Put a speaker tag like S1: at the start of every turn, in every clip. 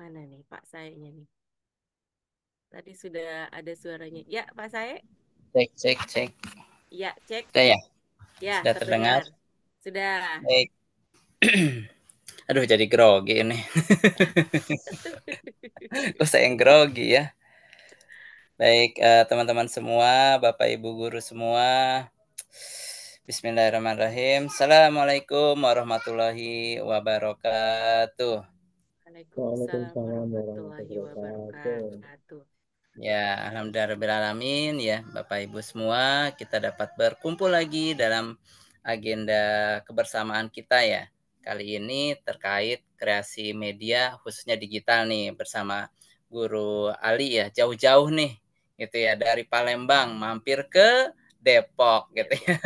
S1: Mana nih Pak Sae-nya nih? Tadi sudah ada suaranya. Ya, Pak Sae?
S2: Cek, cek, cek.
S1: Ya, cek.
S2: Sudah ya?
S1: Ya,
S2: Sudah terdengar?
S1: terdengar. Sudah.
S2: Baik. Aduh, jadi grogi ini. Kok saya yang grogi ya? Baik, teman-teman semua, Bapak Ibu guru semua. Bismillahirrahmanirrahim. Assalamualaikum warahmatullahi wabarakatuh.
S1: Waalaikumsalam
S3: Waalaikumsalam
S1: warahmatullahi
S3: warahmatullahi wabarakatuh.
S1: wabarakatuh.
S2: Ya, alhamdulillahirabbil ya, Bapak Ibu semua, kita dapat berkumpul lagi dalam agenda kebersamaan kita ya. Kali ini terkait kreasi media khususnya digital nih bersama Guru Ali ya, jauh-jauh nih gitu ya dari Palembang mampir ke Depok gitu
S1: Depok.
S2: ya.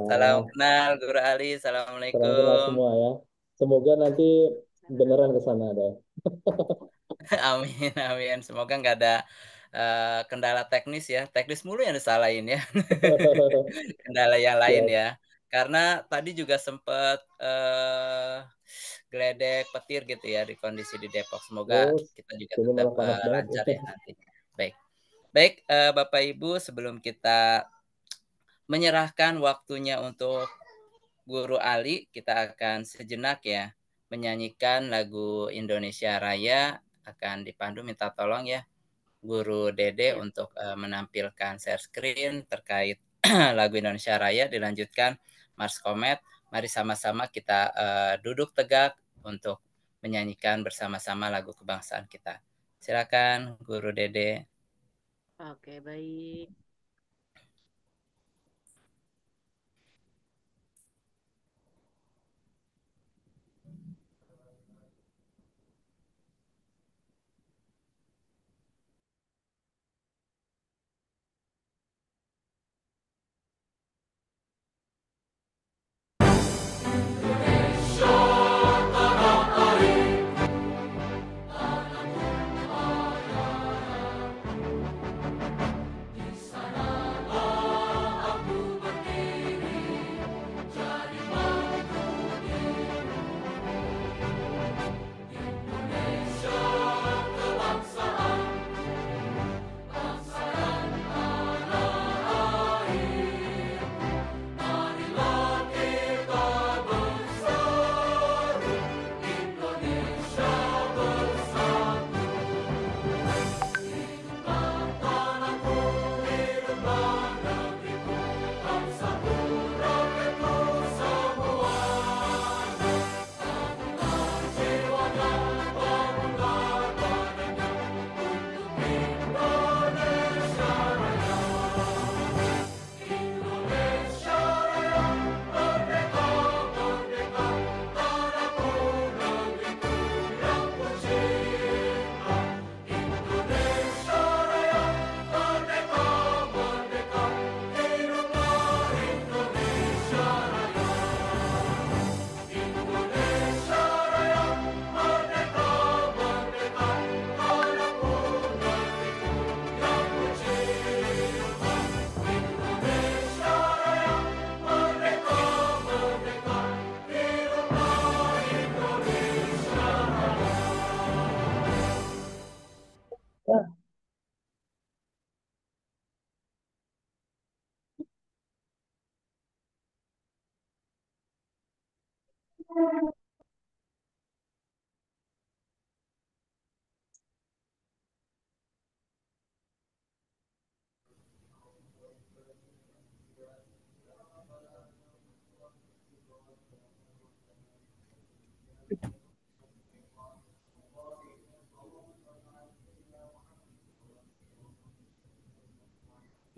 S2: Salam
S3: Alhamdulillah.
S2: kenal Guru Ali,
S3: Salam kenal
S2: Assalamualaikum.
S3: semua ya. Semoga nanti beneran ke sana deh.
S2: Amin, amin. Semoga nggak ada kendala teknis ya. Teknis mulu yang disalahin ya. Kendala yang lain
S3: Siap.
S2: ya. Karena tadi juga sempat geledek petir gitu ya di kondisi di Depok. Semoga
S3: Terus
S2: kita juga
S3: sini
S2: tetap
S3: malah panas banget.
S2: lancar ya nanti. Baik, baik Bapak Ibu, sebelum kita menyerahkan waktunya untuk Guru Ali, kita akan sejenak ya menyanyikan lagu Indonesia Raya, akan dipandu minta tolong ya Guru Dede
S1: Siap.
S2: untuk menampilkan share screen terkait lagu Indonesia Raya, dilanjutkan Mars Komet. Mari sama-sama kita duduk tegak untuk menyanyikan bersama-sama lagu kebangsaan kita. Silakan Guru Dede.
S1: Oke, baik.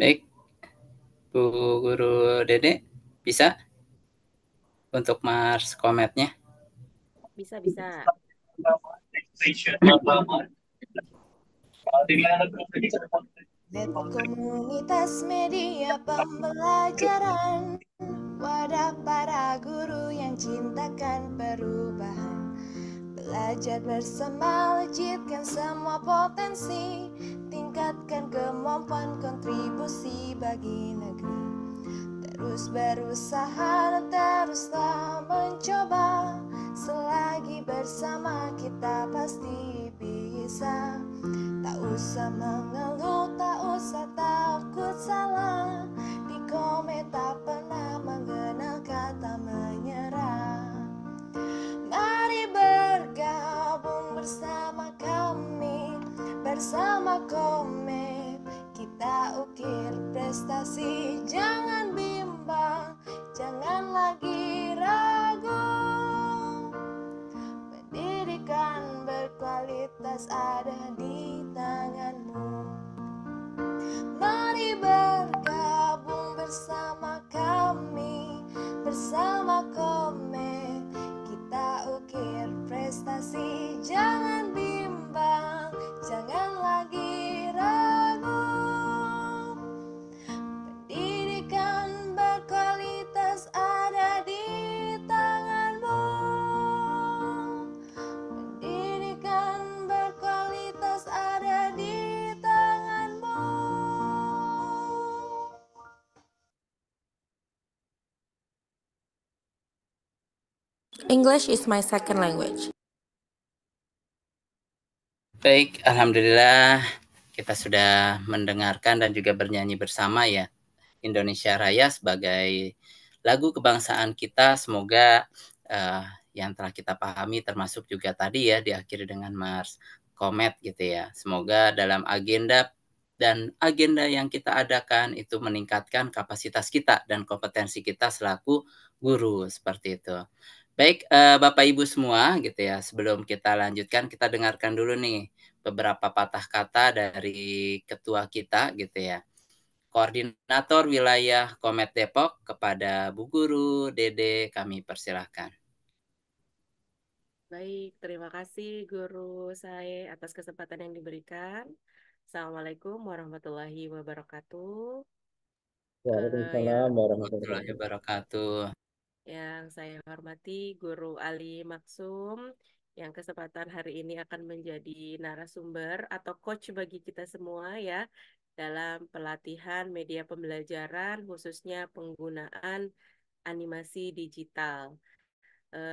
S2: Baik, Bu Guru Dede, bisa untuk Mars Kometnya?
S1: Bisa, bisa.
S4: Web komunitas media pembelajaran, wadah para guru yang cintakan perubahan. Belajar bersama, wujudkan semua potensi, tingkatkan kemampuan kontribusi bagi negeri. Terus berusaha dan teruslah mencoba, selagi bersama kita pasti usah mengeluh, tak usah takut salah. Di Komet tak pernah mengenal kata menyerah. Mari bergabung bersama kami, bersama Komet kita ukir prestasi. Jangan bimbang, jangan lagi ragu. Pendidikan berkualitas ada di tanganmu. Mari bergabung bersama kami, bersama Komet kita ukir prestasi. Jangan bimbang, jangan lagi ragu. Pendidikan berkualitas ada di tanganmu. Pendidikan berkualitas ada di tanganmu.
S5: English is my second language.
S2: Baik, alhamdulillah kita sudah mendengarkan dan juga bernyanyi bersama ya Indonesia Raya sebagai lagu kebangsaan kita. Semoga yang telah kita pahami termasuk juga tadi ya diakhiri dengan Mars Komet gitu ya. Semoga dalam agenda yang kita adakan itu meningkatkan kapasitas kita dan kompetensi kita selaku guru seperti itu. Baik, Bapak Ibu semua gitu ya. Sebelum kita lanjutkan, kita dengarkan dulu nih beberapa patah kata dari ketua kita gitu ya. Koordinator Wilayah Komet Depok kepada Bu Guru Dede, kami persilahkan.
S1: Baik, terima kasih Guru saya atas kesempatan yang diberikan. Assalamualaikum warahmatullahi wabarakatuh.
S3: Waalaikumsalam
S2: warahmatullahi wabarakatuh.
S1: Yang saya hormati Guru Ali Maksum, yang kesempatan hari ini akan menjadi narasumber atau coach bagi kita semua ya dalam pelatihan media pembelajaran khususnya penggunaan animasi digital.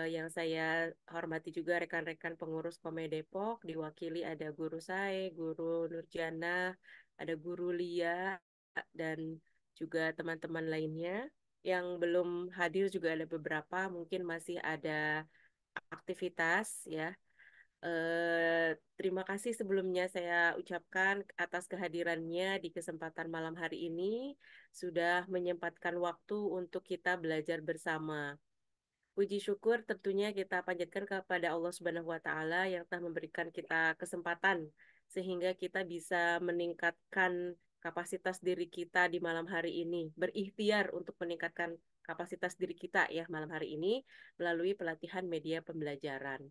S1: Yang saya hormati juga rekan-rekan pengurus Komet Depok, diwakili ada Guru saya, Guru Nurjana, ada Guru Lia, dan juga teman-teman lainnya. Yang belum hadir juga ada beberapa, mungkin masih ada aktivitas ya. Terima kasih sebelumnya saya ucapkan atas kehadirannya di kesempatan malam hari ini, sudah menyempatkan waktu untuk kita belajar bersama. Puji syukur tentunya kita panjatkan kepada Allah Subhanahu wa Ta'ala yang telah memberikan kita kesempatan sehingga kita bisa meningkatkan kapasitas diri kita di malam hari ini, berikhtiar untuk meningkatkan kapasitas diri kita ya malam hari ini melalui pelatihan media pembelajaran.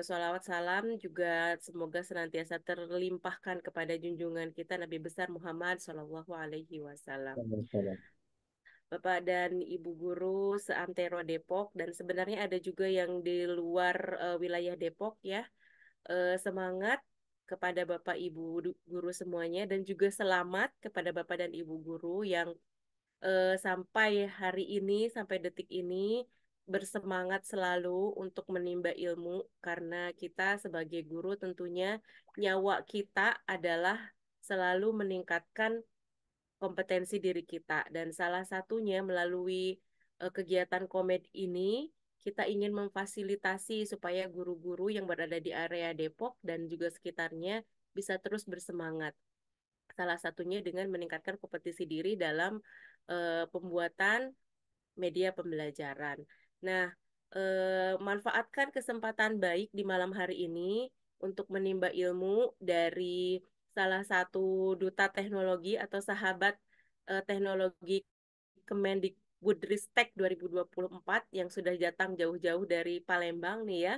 S1: Sholawat salam juga semoga senantiasa terlimpahkan kepada junjungan kita Nabi besar Muhammad Shallallahu Alaihi Wasallam. Bapak dan Ibu guru seantero Depok, dan sebenarnya ada juga yang di luar wilayah Depok ya. Semangat kepada Bapak Ibu guru semuanya, dan juga selamat kepada Bapak dan Ibu guru yang sampai hari ini, sampai detik ini bersemangat selalu untuk menimba ilmu, karena kita sebagai guru tentunya nyawa kita adalah selalu meningkatkan kompetensi diri kita, dan salah satunya melalui kegiatan Komet ini kita ingin memfasilitasi supaya guru-guru yang berada di area Depok dan juga sekitarnya bisa terus bersemangat. Salah satunya dengan meningkatkan kompetisi diri dalam pembuatan media pembelajaran. Nah, manfaatkan kesempatan baik di malam hari ini untuk menimba ilmu dari salah satu duta teknologi atau sahabat teknologi Kemendikbudristek 2024 yang sudah datang jauh-jauh dari Palembang nih ya.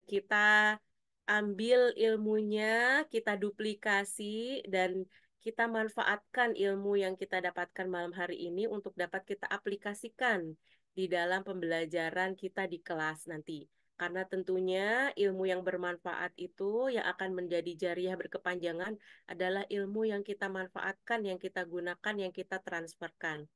S1: Kita ambil ilmunya, kita duplikasi, dan kita manfaatkan ilmu yang kita dapatkan malam hari ini untuk dapat kita aplikasikan di dalam pembelajaran kita di kelas nanti. Karena tentunya ilmu yang bermanfaat itu yang akan menjadi jariah berkepanjangan adalah ilmu yang kita manfaatkan, yang kita gunakan, yang kita transferkan.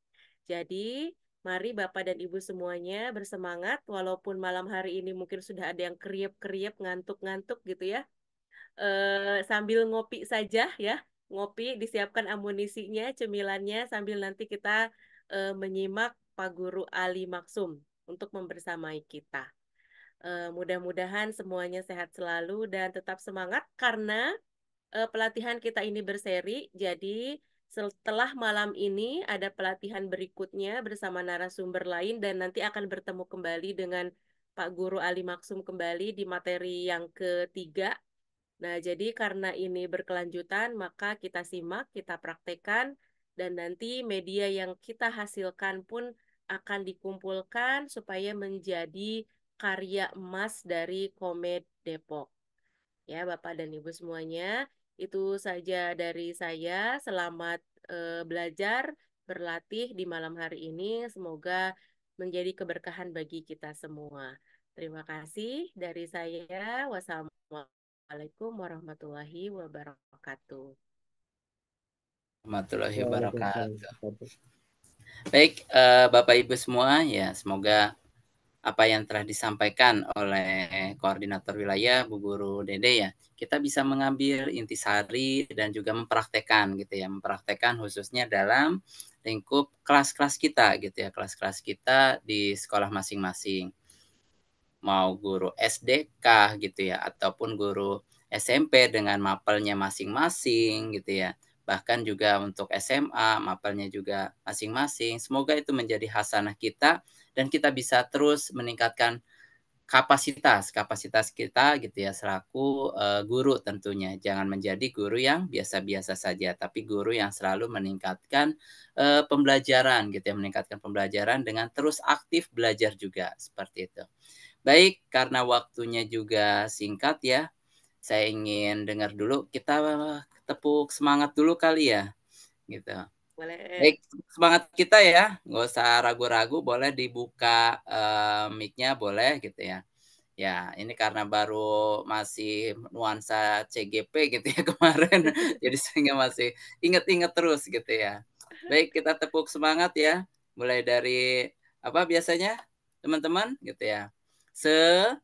S1: Jadi, mari Bapak dan Ibu semuanya bersemangat, walaupun malam hari ini mungkin sudah ada yang kriep-kriep, ngantuk-ngantuk gitu ya. sambil ngopi saja ya. Ngopi, disiapkan amunisinya, cemilannya sambil nanti kita menyimak Pak Guru Ali Maksum untuk membersamai kita. Mudah-mudahan semuanya sehat selalu dan tetap semangat karena pelatihan kita ini berseri. Jadi setelah malam ini ada pelatihan berikutnya bersama narasumber lain dan nanti akan bertemu kembali dengan Pak Guru Ali Maksum kembali di materi yang ketiga. Nah, jadi karena ini berkelanjutan, maka kita simak, kita praktekkan, dan nanti media yang kita hasilkan pun akan dikumpulkan supaya menjadi karya emas dari Komed Depok. Ya, Bapak dan Ibu semuanya, itu saja dari saya. Selamat belajar, berlatih di malam hari ini. Semoga menjadi keberkahan bagi kita semua. Terima kasih dari saya. Wassalamualaikum warahmatullahi wabarakatuh.
S2: Warahmatullahi
S3: Waalaikumsalam.
S2: wabarakatuh. Baik, Bapak Ibu semua, ya semoga apa yang telah disampaikan oleh koordinator wilayah Bu Guru Dede ya, kita bisa mengambil intisari dan juga mempraktekkan gitu ya, mempraktekkan khususnya dalam lingkup kelas-kelas kita gitu ya, kelas-kelas kita di sekolah masing-masing. Mau guru SDK gitu ya, ataupun guru SMP dengan mapelnya masing-masing gitu ya. Bahkan juga untuk SMA, mapelnya juga masing-masing. Semoga itu menjadi hasanah kita dan kita bisa terus meningkatkan kapasitas kita gitu ya selaku guru tentunya. Jangan menjadi guru yang biasa-biasa saja, tapi guru yang selalu meningkatkan pembelajaran gitu ya, meningkatkan pembelajaran dengan terus aktif belajar juga seperti itu. Baik, karena waktunya juga singkat ya, saya ingin dengar dulu, kita tepuk semangat dulu kali ya, gitu.
S1: Boleh.
S2: Baik, semangat kita ya, nggak usah ragu-ragu, boleh dibuka mic-nya, boleh gitu ya. Ya, ini karena baru masih nuansa CGP gitu ya kemarin, jadi sehingga masih inget-inget terus gitu ya. Baik, kita tepuk semangat ya, mulai dari apa biasanya teman-teman gitu ya. Semangat,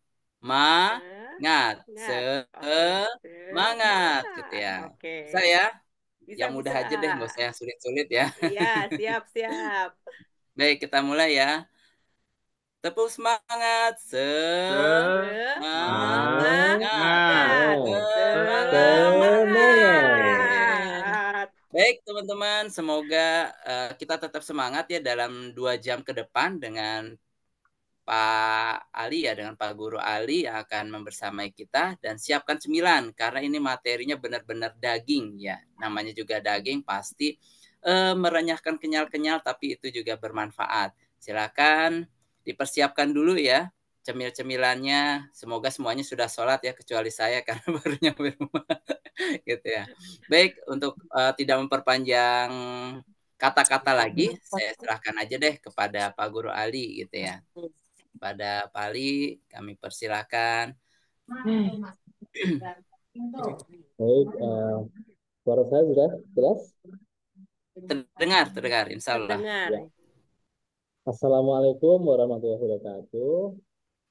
S1: Semangat. Oke.
S2: semangat gitu
S1: Semangat.
S2: ya.
S1: Oke.
S2: Bisa ya?
S1: Bisa,
S2: Yang mudah
S1: bisa.
S2: aja deh, nggak usah yang sulit-sulit ya.
S1: Iya, siap, siap.
S2: Baik, kita mulai ya. Tepuk semangat, semangat,
S1: Semangat.
S2: semangat.
S3: Semangat.
S1: Semangat.
S2: Baik teman-teman, semoga kita tetap semangat ya dalam 2 jam ke depan dengan Pak Ali ya, dengan Pak Guru Ali yang akan membersamai kita, dan siapkan cemilan karena ini materinya benar-benar daging ya. Namanya juga daging pasti merenyahkan kenyal-kenyal tapi itu juga bermanfaat. Silakan dipersiapkan dulu ya cemil-cemilannya. Semoga semuanya sudah sholat ya kecuali saya karena baru nyampe rumah gitu ya. Baik, untuk tidak memperpanjang kata-kata lagi, saya serahkan aja deh kepada Pak Guru Ali gitu ya. Pada Pali, kami persilahkan.
S3: Baik, suara saya sudah jelas?
S2: Terdengar, insya Allah.
S1: Terdengar.
S3: Ya. Assalamualaikum warahmatullahi wabarakatuh.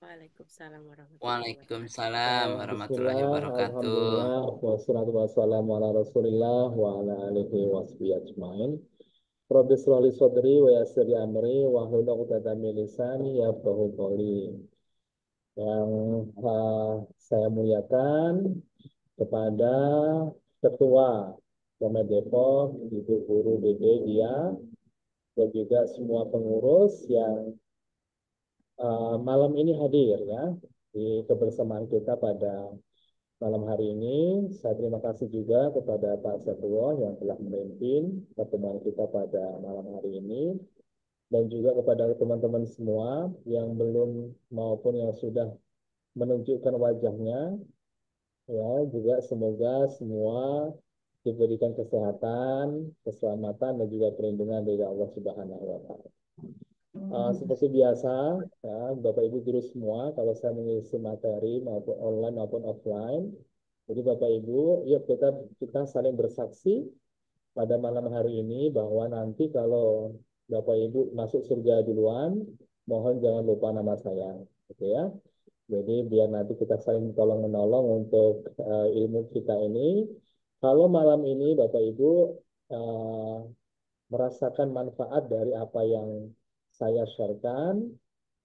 S1: Waalaikumsalam warahmatullahi wabarakatuh.
S2: Waalaikumsalam warahmatullahi
S3: Bismillah,
S2: wabarakatuh.
S3: alhamdulillah, wassalatu wassalamu ala rasulillah wa ala alihi wa sahbihi ajmain. Rabbi shrah li sadri wa yassir li amri wa hlul 'uqdatam min lisani yafqahu qawli. Yang saya muliakan kepada Ketua Komed Depok, Ibu Guru Dede Dia, dan juga semua pengurus yang malam ini hadir ya di kebersamaan kita pada malam hari ini. Saya terima kasih juga kepada Pak Satrio yang telah memimpin pertemuan kita pada malam hari ini, dan juga kepada teman-teman semua yang belum maupun yang sudah menunjukkan wajahnya. Ya, juga semoga semua diberikan kesehatan, keselamatan, dan juga perlindungan dari Allah Subhanahu wa Ta'ala. Seperti biasa, ya, Bapak Ibu guru semua, kalau saya mengisi materi maupun online maupun offline, jadi Bapak Ibu, yuk kita saling bersaksi pada malam hari ini bahwa nanti kalau Bapak Ibu masuk surga duluan, mohon jangan lupa nama saya, gitu ya. Jadi biar nanti kita saling tolong menolong untuk ilmu kita ini. Kalau malam ini Bapak Ibu eh, merasakan manfaat dari apa yang saya sharekan,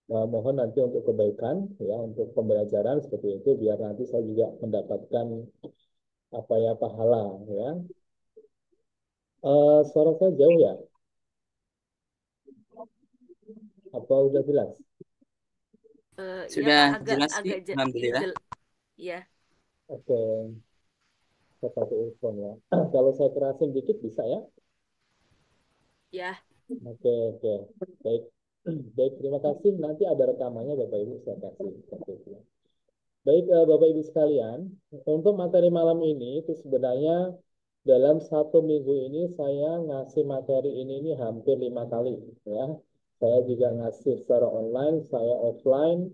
S3: mohon nanti untuk kebaikan, ya, untuk pembelajaran seperti itu, biar nanti saya juga mendapatkan apa ya pahala, ya. Suara saya jauh ya? Apa udah jelas?
S1: Ya Pak,
S2: Sudah
S1: agak
S2: jelas sih,
S1: agak ini
S2: alhamdulillah.
S1: ya.
S3: Oke, saya pakai earphone ya. Kalau saya kerasin dikit bisa ya?
S1: Ya.
S3: Oke, oke. Baik. Baik, terima kasih. Nanti ada rekamannya Bapak Ibu saya kasih. Baik, Bapak Ibu sekalian, untuk materi malam ini itu sebenarnya dalam 1 minggu ini saya ngasih materi ini hampir 5 kali, ya. Saya juga ngasih secara online, saya offline,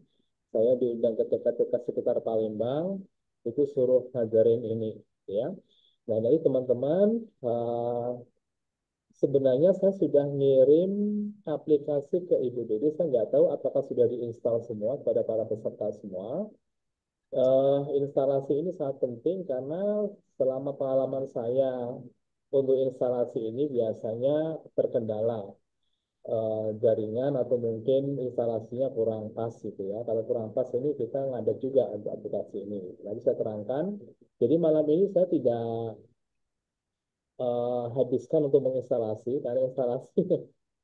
S3: saya diundang ke TK-TK sekitar Palembang, itu suruh ngajarin ini, ya. Nah, dari teman-teman, sebenarnya saya sudah ngirim aplikasi ke Ibu Dede. Saya nggak tahu apakah sudah diinstal semua kepada para peserta semua. Instalasi ini sangat penting karena selama pengalaman saya untuk instalasi ini biasanya terkendala jaringan atau mungkin instalasinya kurang pas gitu ya. Kalau kurang pas ini kita ngadap juga untuk aplikasi ini. Nanti saya terangkan. Jadi malam ini saya tidak habiskan untuk menginstalasi karena instalasi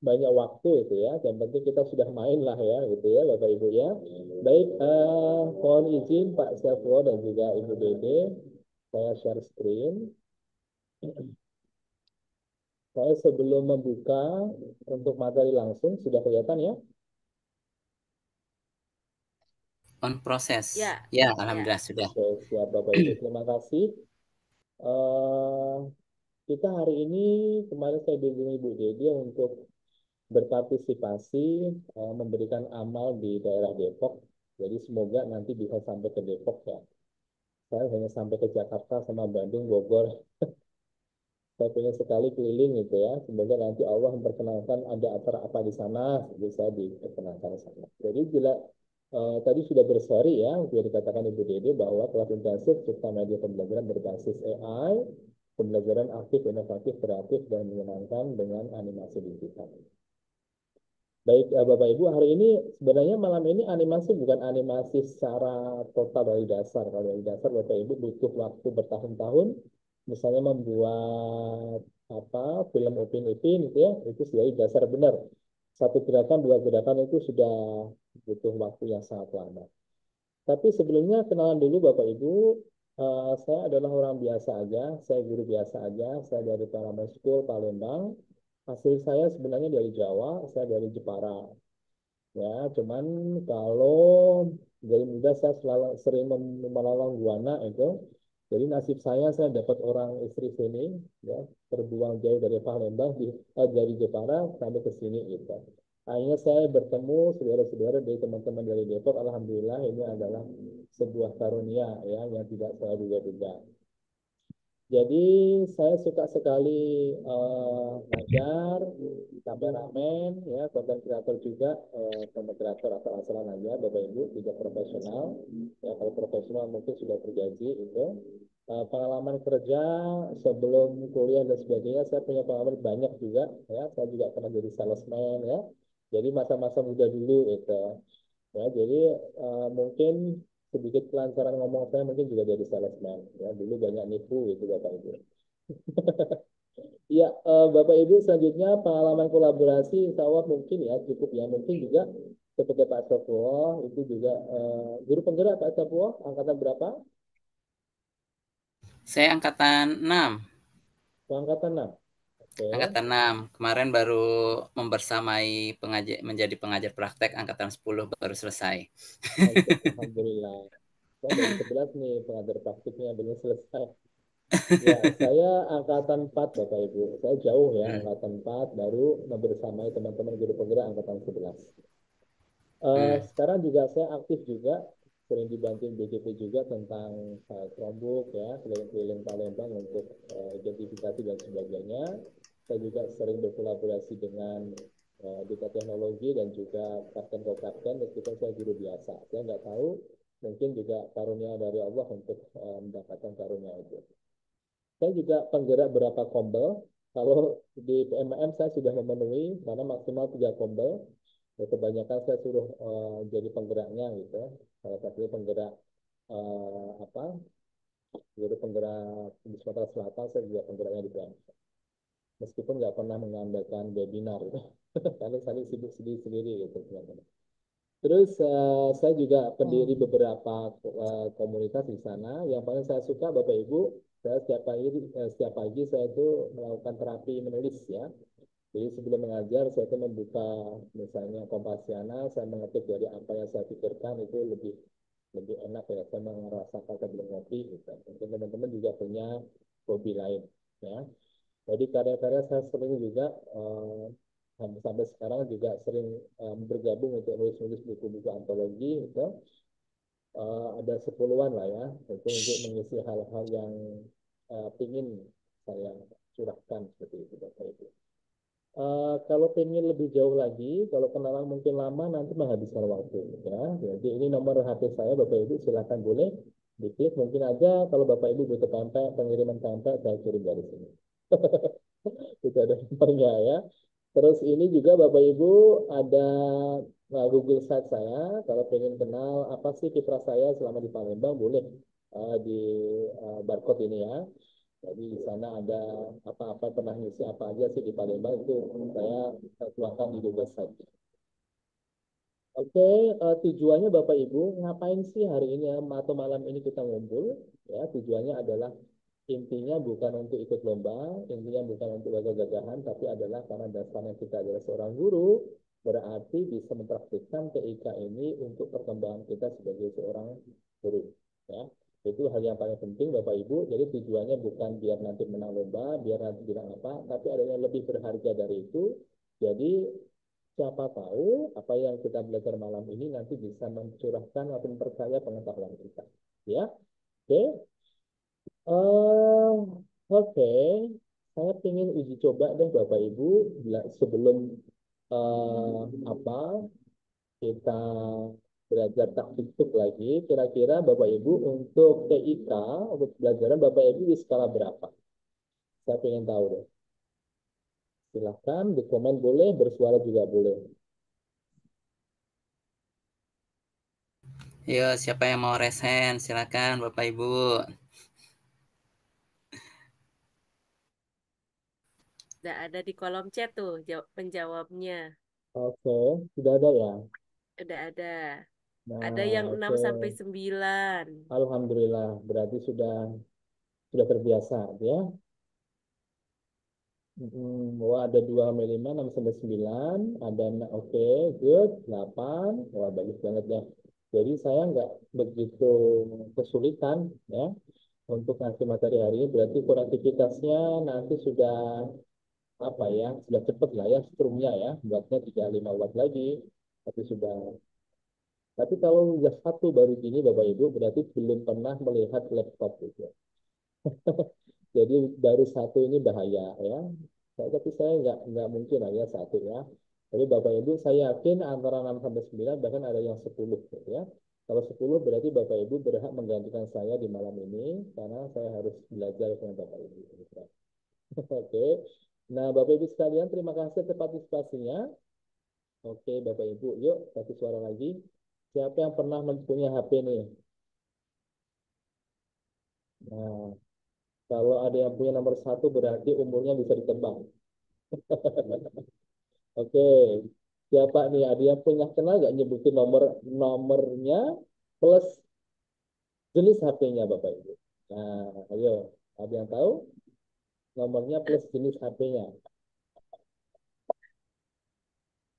S3: banyak waktu itu ya. Yang penting kita sudah main lah ya gitu ya Bapak Ibu ya. Baik, mohon izin Pak Syafwo dan juga Ibu Dede, saya share screen. Saya sebelum membuka untuk materi langsung sudah kelihatan ya.
S2: On proses.
S1: Ya.
S2: Ya,
S1: Ya.
S2: alhamdulillah sudah.
S3: Oke, siap Bapak Ibu, terima kasih. eh kita hari ini kemarin saya dihubungi Ibu Dede untuk berpartisipasi memberikan amal di daerah Depok. Jadi semoga nanti bisa sampai ke Depok ya. Saya hanya sampai ke Jakarta sama Bandung, Bogor. Saya pengen sekali keliling gitu ya. Semoga nanti Allah memperkenalkan ada acara apa di sana, bisa diperkenalkan di sana. Jadi tadi sudah berseri ya, sudah dikatakan Ibu Dede bahwa kelas intensif serta media pembelajaran berbasis AI, pembelajaran aktif, inovatif, kreatif, dan menyenangkan dengan animasi digital. Baik, Bapak Ibu, hari ini sebenarnya malam ini animasi bukan animasi secara total dari dasar. Kalau dari dasar Bapak Ibu butuh waktu bertahun-tahun, misalnya membuat apa film Upin Ipin gitu ya, itu sudah dasar benar. Satu gerakan, dua gerakan itu sudah butuh waktu yang sangat lama. Tapi sebelumnya kenalan dulu Bapak Ibu, saya adalah orang biasa aja, saya guru biasa aja, saya dari Paramount School Palembang. Asli saya sebenarnya dari Jawa, saya dari Jepara. Ya, cuman kalau dari muda saya selalu sering menolong Buana itu. Jadi nasib saya dapat orang istri sini, ya, terbuang jauh dari Palembang, dari Jepara sampai ke sini gitu. Akhirnya saya bertemu saudara-saudara dari teman-teman dari Depok. Alhamdulillah ini adalah sebuah karunia ya yang tidak saya duga-duga. Jadi saya suka sekali ngajar, kameramen, ya, konten kreator juga, konten kreator asal-asalan aja, Bapak Ibu, tidak profesional. Ya, kalau profesional mungkin sudah bergaji itu. Pengalaman kerja sebelum kuliah dan sebagainya, saya punya pengalaman banyak juga. Ya, saya juga pernah jadi salesman, ya. Jadi masa-masa muda dulu itu. Ya, jadi mungkin sedikit kelancaran ngomong saya mungkin juga jadi salesman. Ya, dulu banyak nipu itu Bapak Ibu. Ya, Bapak Ibu selanjutnya pengalaman kolaborasi insya Allah mungkin ya cukup ya. Mungkin juga seperti Pak Sofwo itu juga guru penggerak Pak Sofwo angkatan berapa?
S2: Saya angkatan 6.
S3: Oh, angkatan 6. Oke.
S2: Angkatan 6. Kemarin baru membersamai menjadi pengajar praktek angkatan 10 baru selesai.
S3: Oke, alhamdulillah. Saya baru 11 nih pengajar praktiknya belum selesai. Ya, saya angkatan 4 Bapak Ibu. Saya jauh ya,
S2: Hmm.
S3: angkatan 4 baru membersamai teman-teman guru penggerak angkatan 11. Sekarang juga saya aktif juga, sering dibantuin BGP juga tentang Chromebook ya, keliling-keliling Palembang untuk identifikasi dan sebagainya. Saya juga sering berkolaborasi dengan Duta Teknologi dan juga Kapten Koprakten, meskipun saya guru biasa. Saya nggak tahu, mungkin juga karunia dari Allah untuk mendapatkan karunia itu. Saya juga penggerak berapa kombel. Kalau di PMM saya sudah memenuhi, karena maksimal 3 kombel. Ya, kebanyakan saya suruh jadi penggeraknya gitu. Salah satunya penggerak apa? Jadi penggerak di Sumatera Selatan, saya juga penggeraknya di PMM. Meskipun nggak pernah mengadakan webinar, gitu. Karena saya sibuk sendiri gitu. Terus saya juga pendiri beberapa komunitas di sana. Yang paling saya suka Bapak Ibu, saya setiap pagi saya itu melakukan terapi menulis ya. Jadi sebelum mengajar saya itu membuka misalnya Kompasiana, saya mengetik dari apa yang saya pikirkan itu lebih lebih enak ya. Saya merasakan sebelum ngopi gitu. Mungkin teman-teman juga punya hobi lain ya. Jadi karya-karya saya sering juga sampai sekarang juga sering bergabung untuk nulis-nulis buku-buku antologi itu ada 10-an lah ya itu untuk mengisi hal-hal yang ingin saya curahkan seperti itu Bapak Ibu. Kalau ingin lebih jauh lagi, kalau kenalan mungkin lama nanti menghabiskan waktu ya. Jadi ini nomor HP saya Bapak Ibu silakan boleh diklik mungkin aja kalau Bapak Ibu butuh pempek, pengiriman pempek saya kirim dari sini. Itu ada nomornya ya. Terus ini juga Bapak Ibu ada Google Site saya. Kalau pengen kenal apa sih kiprah saya selama di Palembang, boleh di barcode ini ya. Jadi di sana ada apa-apa pernah ngisi apa aja sih di Palembang itu saya tuangkan di Google Site. Oke, tujuannya Bapak Ibu, ngapain sih hari ini atau malam ini kita ngumpul? Ya, tujuannya adalah intinya bukan untuk ikut lomba, intinya bukan untuk gagah-gagahan, tapi adalah karena dasarnya kita adalah seorang guru, berarti bisa mempraktikkan TIK ini untuk perkembangan kita sebagai seorang guru. Ya, itu hal yang paling penting Bapak Ibu. Jadi tujuannya bukan biar nanti menang lomba, biar nanti bilang apa, tapi ada yang lebih berharga dari itu. Jadi siapa tahu apa yang kita belajar malam ini nanti bisa mencurahkan atau memperkaya pengetahuan kita. Ya, oke. Eh, oke. Saya ingin uji coba deh Bapak Ibu sebelum apa kita belajar taktik lagi. Kira-kira Bapak Ibu untuk TIK untuk pelajaran Bapak Ibu di skala berapa? Saya ingin tahu deh. Silahkan di komen boleh, bersuara juga boleh.
S2: Yo, siapa yang mau resen? Silakan Bapak Ibu.
S1: Udah ada di kolom chat tuh penjawabnya.
S3: Oke, sudah ada ya.
S1: Udah ada. Ada yang
S3: Nah,
S1: 6
S3: oke.
S1: sampai 9.
S3: Alhamdulillah, berarti sudah terbiasa ya. Wah, ada 2,5, 6 sampai 9, ada oke, good, 8, wah bagus banget ya. Jadi saya nggak begitu kesulitan ya untuk ngasih materi hari ini, berarti produktivitasnya nanti sudah apa ya, sudah cepet lah ya strumnya ya, buatnya 35 watt lagi, tapi sudah. Tapi kalau udah satu baru gini Bapak Ibu, berarti belum pernah melihat laptop gitu. Jadi baru satu ini bahaya ya. Tapi saya nggak mungkin lah ya satu ya. Tapi Bapak Ibu saya yakin antara 6 sampai 9 bahkan ada yang 10 gitu ya. Kalau 10 berarti Bapak Ibu berhak menggantikan saya di malam ini karena saya harus belajar dengan Bapak Ibu. Oke. Nah, Bapak Ibu sekalian terima kasih atas partisipasinya. Oke, Bapak Ibu, yuk kasih suara lagi. Siapa yang pernah mempunyai HP nih? Nah, kalau ada yang punya nomor satu berarti umurnya bisa ditebak. Oke, siapa nih? Ada yang punya kenal nggak nyebutin nomornya plus jenis HP-nya Bapak Ibu? Nah, ayo, ada yang tahu nomornya plus jenis HP-nya?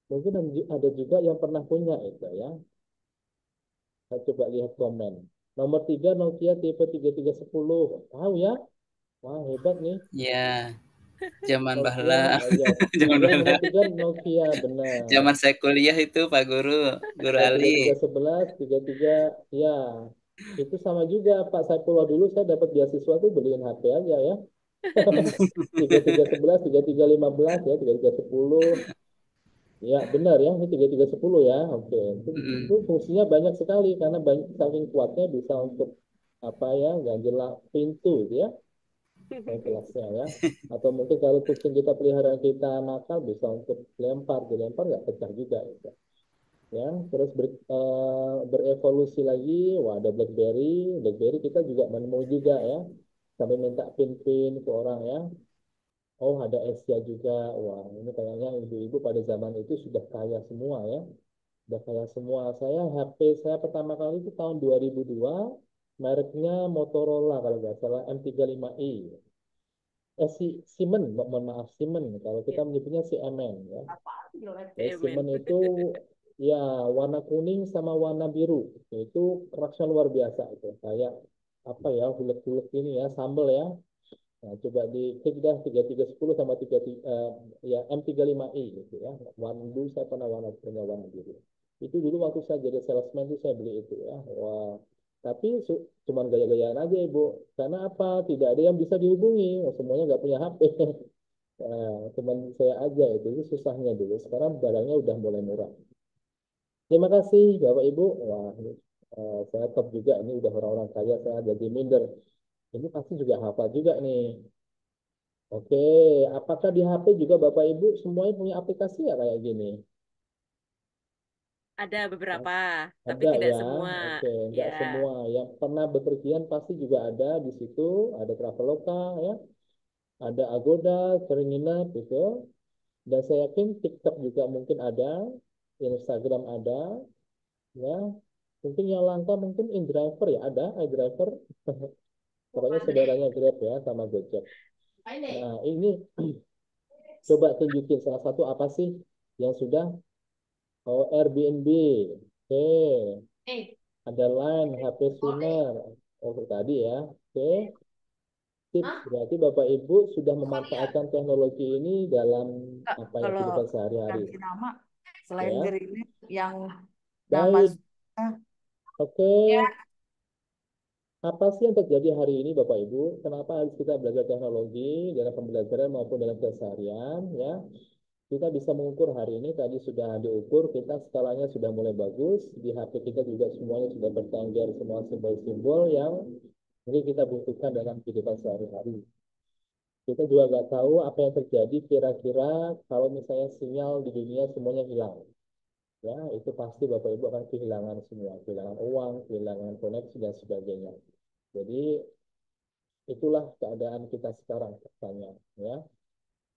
S3: Mungkin ada juga yang pernah punya itu ya. Saya coba lihat komen. Nomor 3 Nokia tipe 3310. Tahu ya? Wah, hebat nih.
S2: Ya, zaman
S3: Oke,
S2: bahla.
S3: ya.
S2: Zaman
S3: Yang
S2: bahla.
S3: mematikan Nokia, benar.
S2: Zaman saya kuliah itu Pak Guru, Guru
S3: Oh,
S2: Ali.
S3: 3311, 33, ya. Itu sama juga, Pak Saifullah dulu saya dapat beasiswa tuh beliin HP aja ya. 3311, 3315 ya, 3310. Ya, benar ya, ini 3310 ya. Oke, itu
S2: Mm-mm.
S3: fungsinya banyak sekali karena banyak, saking kuatnya bisa untuk apa ya, ganjel pintu gitu ya, kelasnya ya. Atau mungkin kalau kucing kita peliharaan kita nakal bisa untuk dilempar nggak pecah juga gitu. Ya, terus berevolusi lagi, wah ada BlackBerry kita juga menemui juga ya, sampai minta pin-pin ke orang ya. Oh, ada Asia juga. Wah, ini kayaknya ibu-ibu pada zaman itu sudah kaya semua ya. Sudah kaya semua. HP saya pertama kali itu tahun 2002, mereknya Motorola kalau nggak salah M35i. Siemens, mohon maaf, Siemens. Kalau kita menyebutnya Siemens ya.
S1: Amen.
S3: Siemens itu ya warna kuning sama warna biru. Itu kerasnya luar biasa itu. Kayak apa ya, hulek-hulek ini ya, sambal ya. Nah, coba diklik dah 3310 sama 33 ya M35i gitu ya. Warna dulu saya pernah punya warna biru. Itu dulu waktu saya jadi salesman itu saya beli itu ya. Wah, tapi cuman gaya-gayaan aja Ibu. Karena apa? Tidak ada yang bisa dihubungi. Semuanya nggak punya HP. Cuman saya aja itu susahnya dulu. Sekarang barangnya udah mulai murah. Terima kasih Bapak Ibu. Wah, saya top juga ini udah orang-orang kaya saya jadi minder. Ini pasti juga hafal juga nih. Oke, apakah di HP juga Bapak Ibu semuanya punya aplikasi ya kayak gini?
S1: Ada beberapa, tapi
S3: Ada
S1: tidak
S3: ya,
S1: semua.
S3: oke,
S1: Ya,
S3: nggak semua. Yang pernah bepergian pasti juga ada di situ, ada Traveloka ya, ada Agoda, sering nginep gitu. Dan saya yakin TikTok juga mungkin ada, Instagram ada, ya. Mungkin yang langka mungkin InDriver ya, ada iDriver. Pokoknya saudaranya Grab ya, sama Gojek. Nah, ini coba tunjukin salah satu apa sih yang sudah. Oh, Airbnb. Oke. Ada Line, HP Sooner. Oh, tadi ya. Oke. Sip. Berarti Bapak Ibu sudah memanfaatkan teknologi ini dalam apa ya,
S5: Kalau
S3: kehidupan sehari-hari.
S5: ganti nama selain
S3: Ya.
S5: Greenleaf yang nama
S3: Baik. Oke.
S5: ya,
S3: Apa sih yang terjadi hari ini Bapak Ibu? Kenapa harus kita belajar teknologi dalam pembelajaran maupun dalam keseharian? Ya. Kita bisa mengukur hari ini, tadi sudah diukur, kita skalanya sudah mulai bagus, di HP kita juga semuanya sudah bertengger semua simbol-simbol yang mungkin kita butuhkan dalam kehidupan sehari-hari. Kita juga nggak tahu apa yang terjadi kira-kira kalau misalnya sinyal di dunia semuanya hilang. Ya, itu pasti Bapak Ibu akan kehilangan semua, kehilangan uang, kehilangan koneksi dan sebagainya. Jadi itulah keadaan kita sekarang katanya, ya.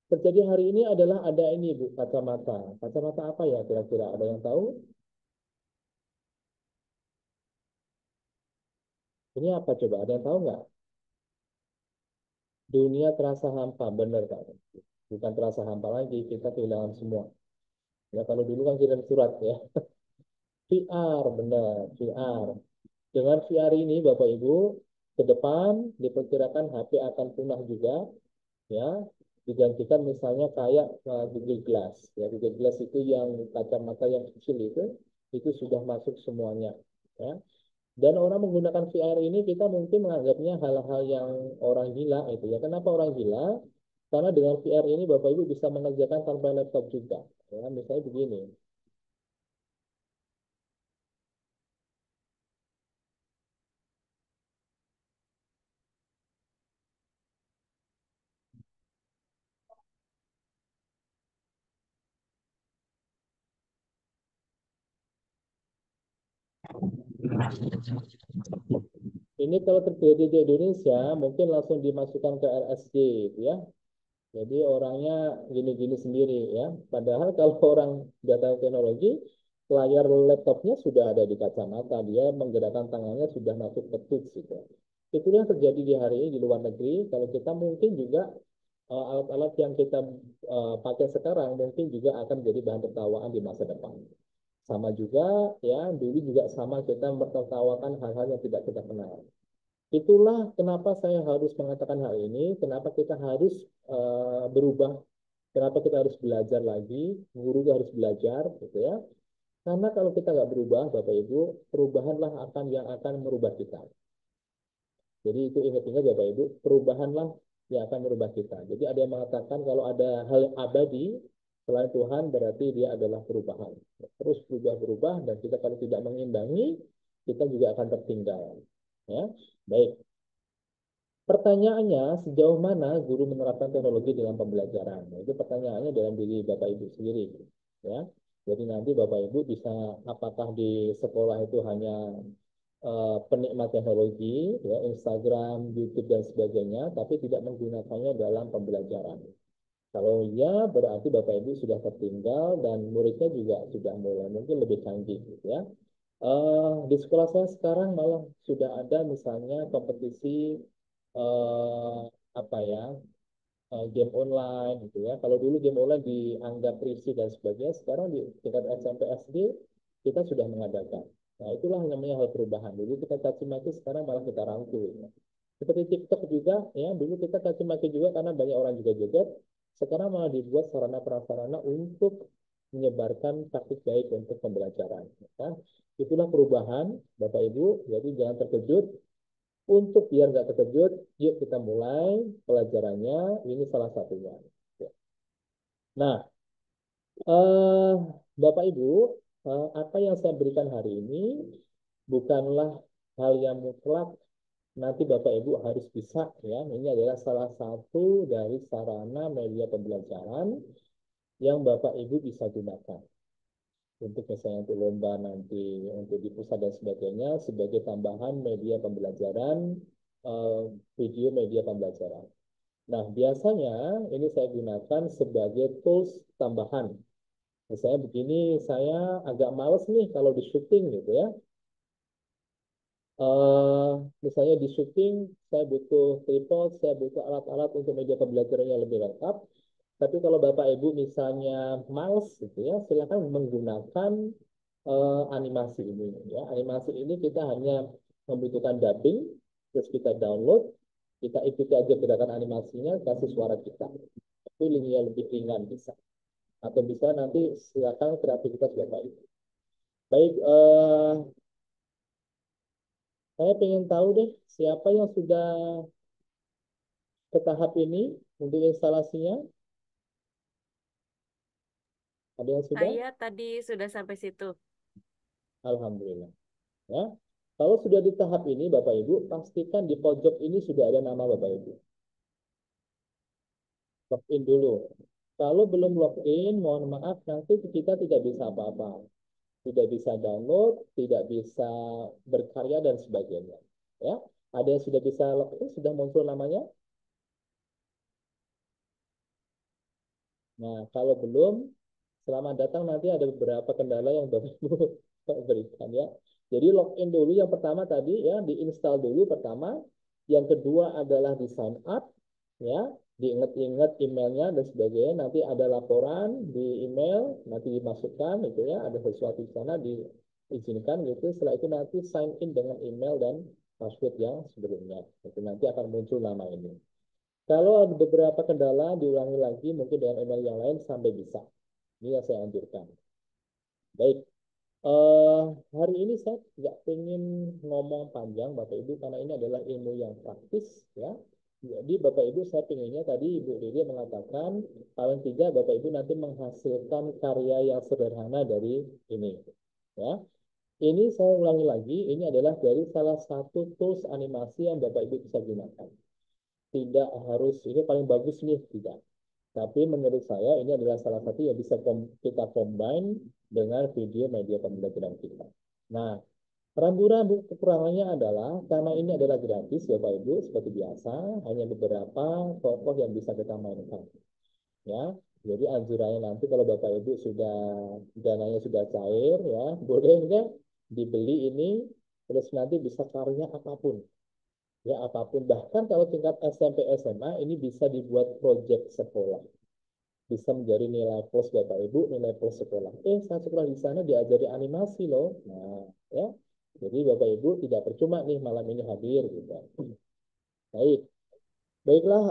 S3: Terjadi hari ini adalah ada ini Bu, kacamata. Kacamata apa ya kira-kira? Ada yang tahu? Ini apa coba? Ada yang tahu nggak? Dunia terasa hampa, benar Pak. Bukan terasa hampa lagi, kita kehilangan semua. Ya kalau dulu kan kirim surat ya. VR, benar, VR. Dengan VR ini Bapak Ibu, ke depan diperkirakan HP akan punah juga, ya. Digantikan misalnya kayak Google Glass. Ya, Google Glass itu yang kacamata yang kecil itu sudah masuk semuanya. Ya. Dan orang menggunakan VR ini kita mungkin menganggapnya hal-hal yang orang gila itu ya. Kenapa orang gila? Karena dengan VR ini Bapak Ibu bisa mengerjakan tanpa laptop juga. Ya, misalnya begini. Ini kalau terjadi di Indonesia mungkin langsung dimasukkan ke RSJ gitu ya. Jadi orangnya gini-gini sendiri ya. Padahal kalau orang data teknologi, layar laptopnya sudah ada di kacamata, dia menggerakkan tangannya sudah masuk ke touch gitu. Itu yang terjadi di hari ini di luar negeri. Kalau kita mungkin juga alat-alat yang kita pakai sekarang mungkin juga akan menjadi bahan tertawaan di masa depan. Sama juga ya, dulu juga sama kita menertawakan hal-hal yang tidak kita kenal. Itulah kenapa saya harus mengatakan hal ini, kenapa kita harus berubah, kenapa kita harus belajar lagi, guru harus belajar, gitu ya. Karena kalau kita nggak berubah, Bapak Ibu, perubahanlah yang akan merubah kita. Jadi itu ingat-ingat Bapak Ibu, perubahanlah yang akan merubah kita. Jadi ada yang mengatakan kalau ada hal yang abadi, Selain Tuhan berarti dia adalah perubahan. Terus berubah-berubah dan kita kalau tidak mengimbangi, kita juga akan tertinggal. Ya, baik. Pertanyaannya, sejauh mana guru menerapkan teknologi dalam pembelajaran? Nah, itu pertanyaannya dalam diri Bapak Ibu sendiri. Ya, jadi nanti Bapak Ibu bisa apakah di sekolah itu hanya penikmat teknologi, ya, Instagram, YouTube dan sebagainya, tapi tidak menggunakannya dalam pembelajaran. Kalau iya, berarti Bapak Ibu sudah tertinggal dan muridnya juga sudah mulai mungkin lebih canggih, gitu ya. Di sekolah saya sekarang malah sudah ada misalnya kompetisi eh, apa ya game online gitu ya. Kalau dulu game online dianggap risih dan sebagainya, sekarang di tingkat SMP SD kita sudah mengadakan. Nah, itulah yang namanya hal perubahan. Dulu kita caci maki, sekarang malah kita rangkul. Ya. Seperti TikTok juga, ya dulu kita caci maki juga karena banyak orang juga joget. Sekarang malah dibuat sarana prasarana untuk menyebarkan praktik baik untuk pembelajaran. Ya. Itulah perubahan, Bapak Ibu. Jadi jangan terkejut. Untuk biar nggak terkejut, yuk kita mulai pelajarannya. Ini salah satunya. Ya. Nah, eh, Bapak Ibu, apa yang saya berikan hari ini bukanlah hal yang mutlak. Nanti Bapak Ibu harus bisa, ya. Ini adalah salah satu dari sarana media pembelajaran yang Bapak Ibu bisa gunakan untuk misalnya untuk lomba nanti, untuk di pusat dan sebagainya sebagai tambahan media pembelajaran, eh, video media pembelajaran. Nah, biasanya ini saya gunakan sebagai tools tambahan. Misalnya begini, saya agak males nih kalau di syuting gitu ya. Eh, Misalnya di syuting, saya butuh tripod, saya butuh alat-alat untuk media pembelajaran yang lebih lengkap. Tapi kalau Bapak Ibu misalnya males gitu ya, silakan menggunakan animasi ini. Ya, animasi ini kita hanya membutuhkan dubbing, terus kita download, kita ikuti aja gerakan animasinya, kasih suara kita. Itu linknya lebih ringan bisa. Atau bisa nanti silakan kreativitas Bapak Ibu. Baik, saya ingin tahu deh siapa yang sudah ke tahap ini untuk instalasinya. Ada yang sudah?
S1: Saya tadi sudah sampai situ.
S3: Alhamdulillah. Ya. Kalau sudah di tahap ini, Bapak Ibu, pastikan di pojok ini sudah ada nama Bapak Ibu. Login dulu. Kalau belum login, mohon maaf, nanti kita tidak bisa apa-apa. Tidak bisa download, tidak bisa berkarya, dan sebagainya. Ya, ada yang sudah bisa login, sudah muncul namanya? Nah, kalau belum, selamat datang, nanti ada beberapa kendala yang Bapak Ibu berikan ya. Jadi login dulu yang pertama tadi ya, diinstal dulu pertama. Yang kedua adalah di sign up ya, diingat-ingat emailnya dan sebagainya. Nanti ada laporan di email, nanti dimasukkan itu ya, ada sesuatu di sana diizinkan gitu. Setelah itu nanti sign in dengan email dan password yang sebelumnya. Itu nanti akan muncul nama ini. Kalau ada beberapa kendala, diulangi lagi mungkin dengan email yang lain sampai bisa. Ini yang saya anjurkan. Baik, eh hari ini saya tidak ingin ngomong panjang, Bapak Ibu, karena ini adalah ilmu yang praktis, ya. Jadi Bapak Ibu, saya pinginnya tadi Ibu Riri mengatakan, paling tidak Bapak Ibu nanti menghasilkan karya yang sederhana dari ini, ya. Ini saya ulangi lagi, ini adalah dari salah satu tools animasi yang Bapak Ibu bisa gunakan. Tidak harus ini paling bagus nih, tidak. Tapi menurut saya ini adalah salah satu yang bisa kita combine dengan video media pembelajaran kita. Nah, rambu-rambu kekurangannya adalah karena ini adalah gratis Bapak Ibu seperti biasa, hanya beberapa tokoh yang bisa kita mainkan. Ya, jadi anjurannya nanti kalau Bapak Ibu sudah dananya sudah cair ya, boleh nggak dibeli ini terus nanti bisa karya apapun. Ya, apapun. Bahkan kalau tingkat SMP SMA ini bisa dibuat proyek sekolah, bisa menjadi nilai plus Bapak Ibu, nilai plus sekolah. Saat sekolah di sana diajari animasi loh. Nah, ya. Jadi Bapak Ibu tidak percuma nih malam ini hadir gitu. Baik. Baiklah,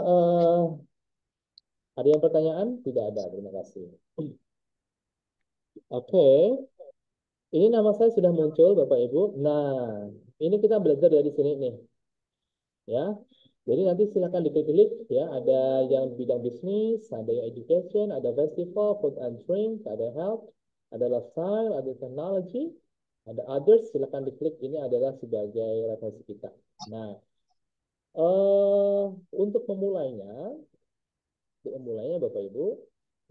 S3: ada yang pertanyaan? Tidak ada. Terima kasih. Oke. Ini nama saya sudah muncul Bapak Ibu. Nah, ini kita belajar dari sini nih. Ya. Jadi nanti silakan diklik-klik ya, ada yang bidang bisnis, ada yang education, ada festival, food and drink, ada health, ada lifestyle, ada technology, ada others, silakan diklik. Ini adalah sebagai referensi kita. Nah, untuk memulainya Bapak Ibu,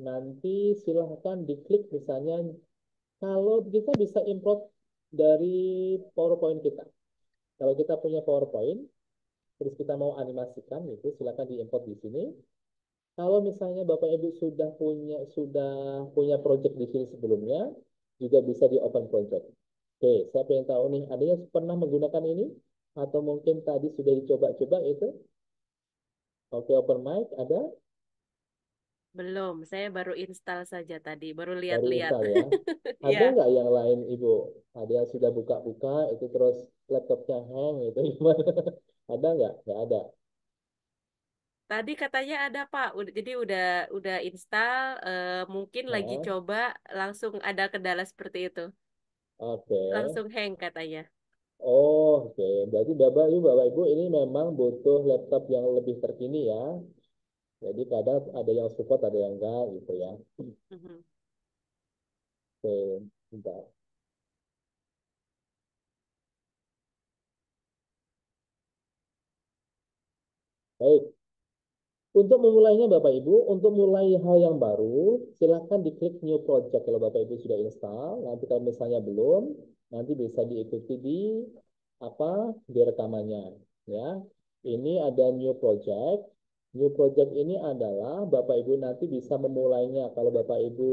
S3: nanti silahkan diklik misalnya, kalau kita bisa import dari PowerPoint kita. Kalau kita punya PowerPoint, terus kita mau animasikan itu, silakan diimport di sini. Kalau misalnya Bapak Ibu sudah punya project di sini sebelumnya, juga bisa di open project. Oke, saya pengen tahu nih, ada yang pernah menggunakan ini? Atau mungkin tadi sudah dicoba-coba itu? Oke, open mic, ada?
S1: Belum, saya baru install saja tadi, baru
S3: Baru
S1: lihat-lihat.
S3: install ya.
S1: Ya,
S3: Ada nggak yang lain Ibu? Ada yang sudah buka-buka, itu terus laptopnya hang, itu gimana? Ada nggak? Nggak ada.
S1: tadi katanya ada Pak. Jadi udah install, mungkin lagi
S3: Nah,
S1: coba langsung ada kendala seperti itu.
S3: oke.
S1: Langsung hang katanya.
S3: Oh, oke. Berarti Bapak Ibu ini memang butuh laptop yang lebih terkini ya. Jadi kadang ada yang support, ada yang enggak gitu ya.
S1: Mhm.
S3: Oke, bentar. Baik. Untuk memulainya Bapak Ibu, untuk mulai hal yang baru, silakan diklik new project kalau Bapak Ibu sudah install. Nanti kalau misalnya belum, nanti bisa diikuti di di rekamannya ya. Ini ada new project. New project ini adalah Bapak Ibu nanti bisa memulainya. Kalau Bapak Ibu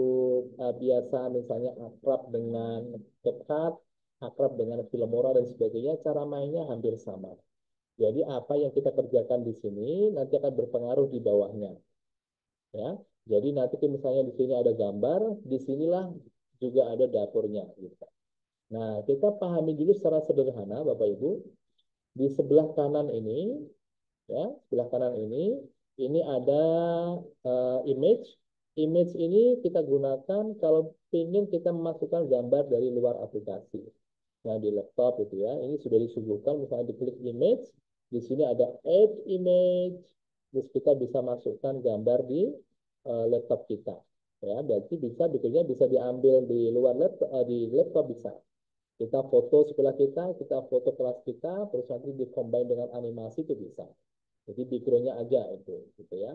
S3: biasa misalnya akrab dengan CapCut, akrab dengan Filmora dan sebagainya, cara mainnya hampir sama. Jadi apa yang kita kerjakan di sini nanti akan berpengaruh di bawahnya, ya. Jadi nanti misalnya di sini ada gambar, di sinilah juga ada dapurnya, gitu. Nah, kita pahami dulu secara sederhana, Bapak Ibu. Di sebelah kanan ini, ya, sebelah kanan ini ada image. Image ini kita gunakan kalau ingin kita memasukkan gambar dari luar aplikasi. Nah, di laptop itu ya, ini sudah disuguhkan, misalnya diklik image, di sini ada add image, terus kita bisa masukkan gambar di laptop kita. Ya, berarti bikinnya bisa diambil di luar laptop, di laptop bisa. Kita foto sebelah kita foto kelas kita, terus nanti di-combine dengan animasi itu bisa. Jadi background-nya aja itu, gitu ya.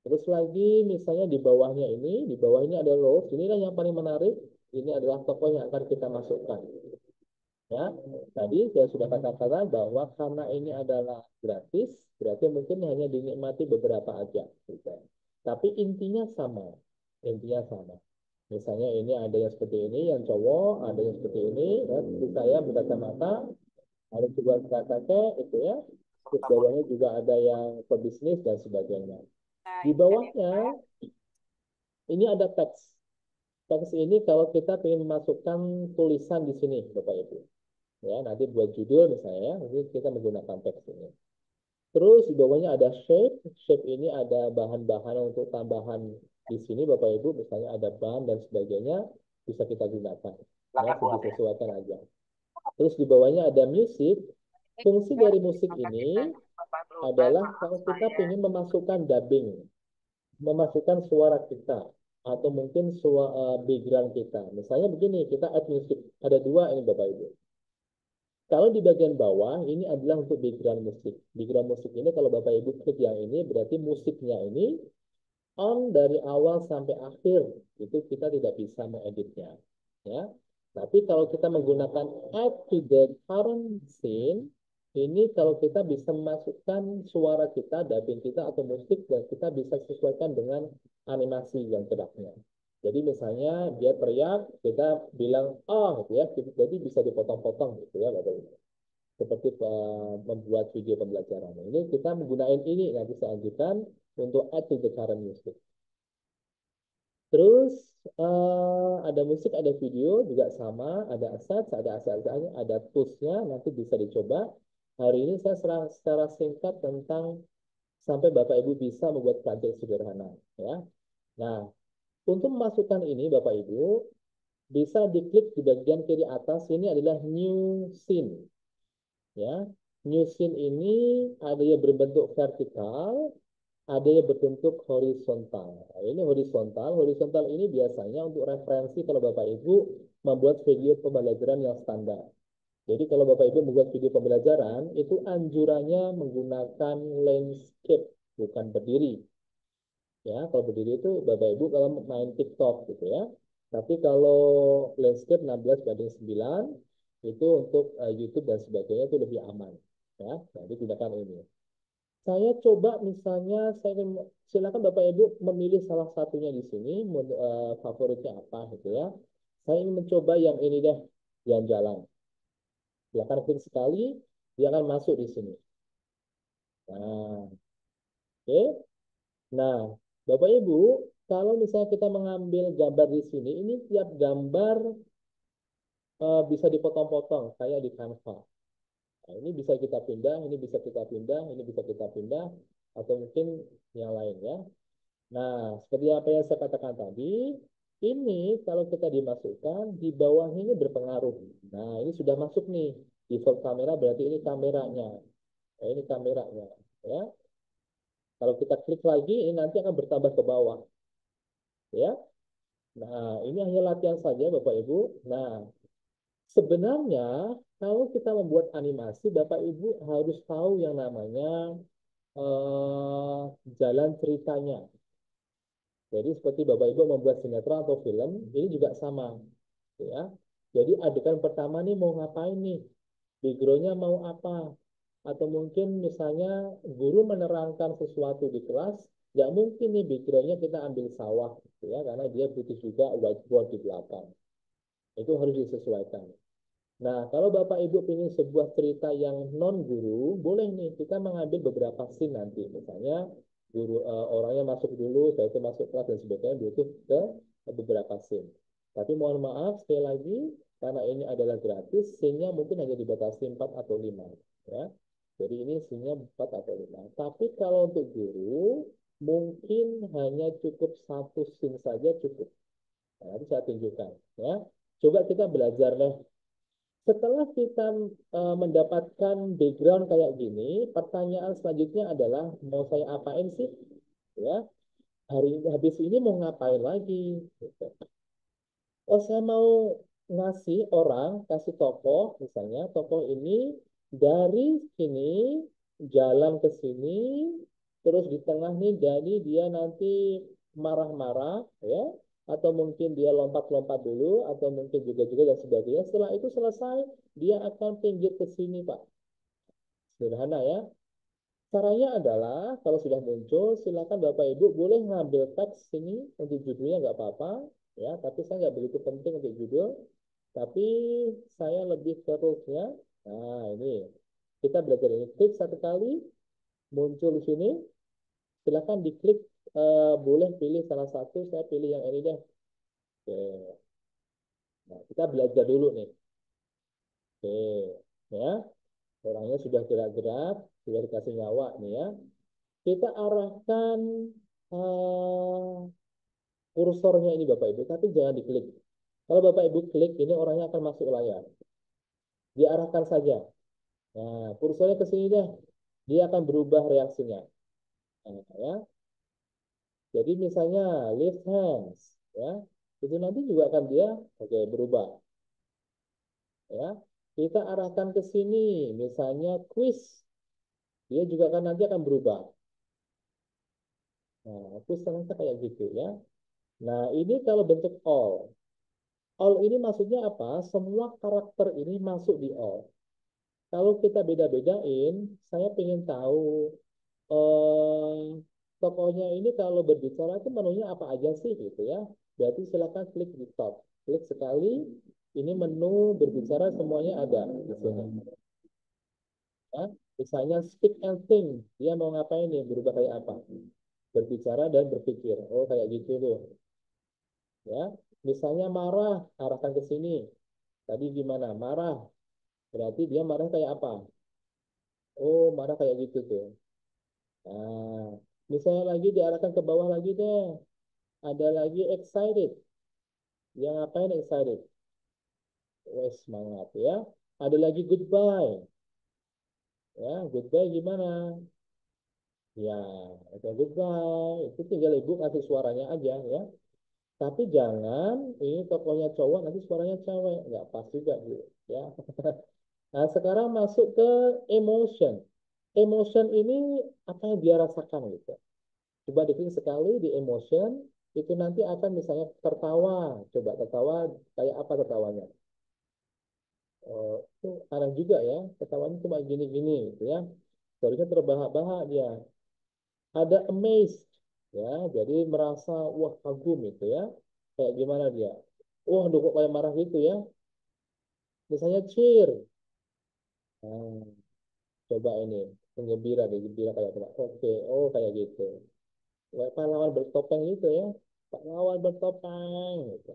S3: Terus lagi misalnya di bawah ini ada rows, inilah yang paling menarik, ini adalah tokoh yang akan kita masukkan. Ya, tadi saya sudah katakan bahwa karena ini adalah gratis, berarti mungkin hanya dinikmati beberapa aja, gitu. Tapi intinya sama, intinya sama. Misalnya ini ada yang seperti ini, yang cowok, ada yang seperti ini, ya, seperti saya berkacamata, ada juga kakek, itu ya. Terus bawahnya juga ada yang pebisnis dan sebagainya. Di bawahnya ini ada teks. Teks ini kalau kita ingin memasukkan tulisan di sini, Bapak Ibu. Ya, nanti buat judul misalnya, nanti kita menggunakan teks ini. Terus di bawahnya ada shape. Shape ini ada bahan-bahan untuk tambahan di sini, Bapak Ibu. Misalnya ada ban dan sebagainya, bisa kita gunakan. Ya, disesuaikan aja. Terus di bawahnya ada musik. Fungsi dari musik ini adalah kalau kita ingin memasukkan dubbing, memasukkan suara kita, atau mungkin suara background kita. Misalnya begini, kita add musik. Ada dua ini Bapak Ibu. Kalau di bagian bawah, ini adalah untuk background musik. Background musik ini kalau Bapak Ibu klik yang ini, berarti musiknya ini on dari awal sampai akhir. Itu kita tidak bisa mengeditnya. Ya. Tapi kalau kita menggunakan add to the current scene, ini kalau kita bisa memasukkan suara kita, dubbing kita, atau musik, dan kita bisa sesuaikan dengan animasi yang geraknya. Jadi misalnya dia teriak, kita bilang oh gitu ya, jadi bisa dipotong-potong gitu ya, Bapak Ibu. Seperti membuat video pembelajaran. Ini kita menggunakan ini nanti saya lanjutkan untuk add to the current music. Terus ada musik, ada video juga sama, ada aset-asetnya, ada tools-nya, nanti bisa dicoba. Hari ini saya secara singkat tentang sampai Bapak Ibu bisa membuat project sederhana, ya. Nah, untuk memasukkan ini Bapak Ibu bisa diklik di bagian kiri atas, ini adalah new scene, ya. New scene ini ada yang berbentuk vertikal, ada yang berbentuk horizontal. Nah, ini horizontal. Horizontal ini biasanya untuk referensi kalau Bapak Ibu membuat video pembelajaran yang standar. Jadi kalau Bapak Ibu membuat video pembelajaran, itu anjurannya menggunakan landscape, bukan berdiri. Ya, kalau berdiri itu Bapak Ibu kalau main TikTok gitu ya. Tapi kalau landscape 16:9 itu untuk YouTube dan sebagainya itu lebih aman. Ya, jadi gunakan ini. Saya coba misalnya, silakan Bapak Ibu memilih salah satunya di sini, favoritnya apa gitu ya. Saya ingin mencoba yang ini deh, yang jalan. Silakan klik sekali, dia akan masuk di sini. Nah, oke. Nah, Bapak Ibu, kalau misalnya kita mengambil gambar di sini, ini tiap gambar bisa dipotong-potong kayak di Canva. Nah, ini bisa kita pindah, ini bisa kita pindah, ini bisa kita pindah, atau mungkin yang lain ya. Nah, seperti apa yang saya katakan tadi, ini kalau kita dimasukkan, di bawah ini berpengaruh. Nah, ini sudah masuk nih. Default kamera berarti ini kameranya. Nah, ini kameranya. Ya. Kalau kita klik lagi, ini nanti akan bertambah ke bawah. Ya. Nah, ini hanya latihan saja, Bapak Ibu. Nah, sebenarnya kalau kita membuat animasi, Bapak Ibu harus tahu yang namanya jalan ceritanya. Jadi seperti Bapak Ibu membuat sinetron atau film, ini juga sama, ya. Jadi adegan pertama nih mau ngapain nih? Background-nya mau apa? Atau mungkin misalnya guru menerangkan sesuatu di kelas, nggak mungkin nih background-nya kita ambil sawah, ya, karena dia butuh juga whiteboard di belakang. Itu harus disesuaikan. Nah, kalau Bapak Ibu ingin sebuah cerita yang non guru, boleh nih kita mengambil beberapa scene nanti. Misalnya guru orangnya masuk dulu, saya itu masuk kelas dan sebagainya, butuh ke beberapa scene. Tapi mohon maaf sekali lagi karena ini adalah gratis, scene-nya mungkin hanya dibatasi 4 atau 5, ya. Jadi ini scene-nya 4 atau 5. Tapi kalau untuk guru mungkin hanya cukup satu scene saja cukup. Nah, nanti saya tunjukkan, ya. Coba kita belajar nih. Setelah kita mendapatkan background kayak gini, pertanyaan selanjutnya adalah mau saya apain sih? Ya, habis ini mau ngapain lagi? Gitu. Oh, saya mau ngasih orang, kasih tokoh, misalnya tokoh ini dari sini jalan ke sini, terus di tengah nih jadi dia nanti marah-marah, ya, atau mungkin dia lompat-lompat dulu, atau mungkin juga dan sebagainya. Setelah itu selesai, dia akan pinggir ke sini, Pak. Sederhana ya. Caranya adalah kalau sudah muncul, silakan Bapak Ibu boleh ngambil teks sini untuk judulnya nggak apa-apa, ya. Tapi saya nggak begitu penting untuk judul. Tapi saya lebih ke rules-nya. Nah ini kita belajar ini. Klik satu kali, muncul di sini. Silakan diklik. Boleh pilih salah satu. Saya pilih yang ini deh. Oke. Nah kita belajar dulu nih. Oke, ya. Orangnya sudah gerak-gerak, sudah dikasih nyawa nih ya. Kita arahkan eh, kursornya ini Bapak Ibu, tapi jangan diklik. Kalau Bapak Ibu klik, ini orangnya akan masuk layar. Diarahkan saja. Nah, kursornya ke sini deh. Dia akan berubah reaksinya. Nah, ya. Jadi misalnya lift hands, ya. Itu nanti juga akan dia oke berubah, ya. Kita arahkan ke sini, misalnya quiz, dia juga akan nanti akan berubah. Nah, quiz ternyata kayak gitu ya. Nah, ini kalau bentuk all. All ini maksudnya apa? Semua karakter ini masuk di all. Kalau kita beda-bedain, saya ingin tahu eh, tokohnya ini kalau berbicara itu menunya apa aja sih gitu ya. Berarti silakan klik di top. Klik sekali, ini menu berbicara semuanya ada di sini. Ya. Misalnya speak and think, dia mau ngapain nih, berubah kayak apa? Berbicara dan berpikir. Oh kayak gitu tuh. Ya, misalnya marah, arahkan ke sini. Tadi gimana? Marah. Berarti dia marah kayak apa? Oh, marah kayak gitu tuh. Nah, misalnya lagi diarahkan ke bawah lagi deh. Ada lagi excited. Yang ngapain excited? Wes semangat ya. Ada lagi goodbye. Ya, goodbye gimana? Ya, oke goodbye. Itu tinggal ibu ngasih suaranya aja ya. Tapi jangan ini tokohnya cowok nanti suaranya cewek, nggak pas juga Bu. Ya. Nah, sekarang masuk ke emotion. Emotion ini apa yang dia rasakan gitu. Coba diklik sekali di emotion, itu nanti akan misalnya tertawa. Coba tertawa, kayak apa tertawanya? Itu aneh juga ya, tertawanya cuma gini-gini gitu ya. Seharusnya terbahak-bahak dia. Ada amazed, ya, jadi merasa wah kagum gitu ya. Kayak gimana dia? Wah, aduh kok kayak marah gitu ya. Misalnya cheer. Nah, coba ini, penggembira deh, gembira kayak apa? Oke, oh kayak gitu. Kayak pahlawan bertopeng gitu ya. Pahlawan bertopeng gitu.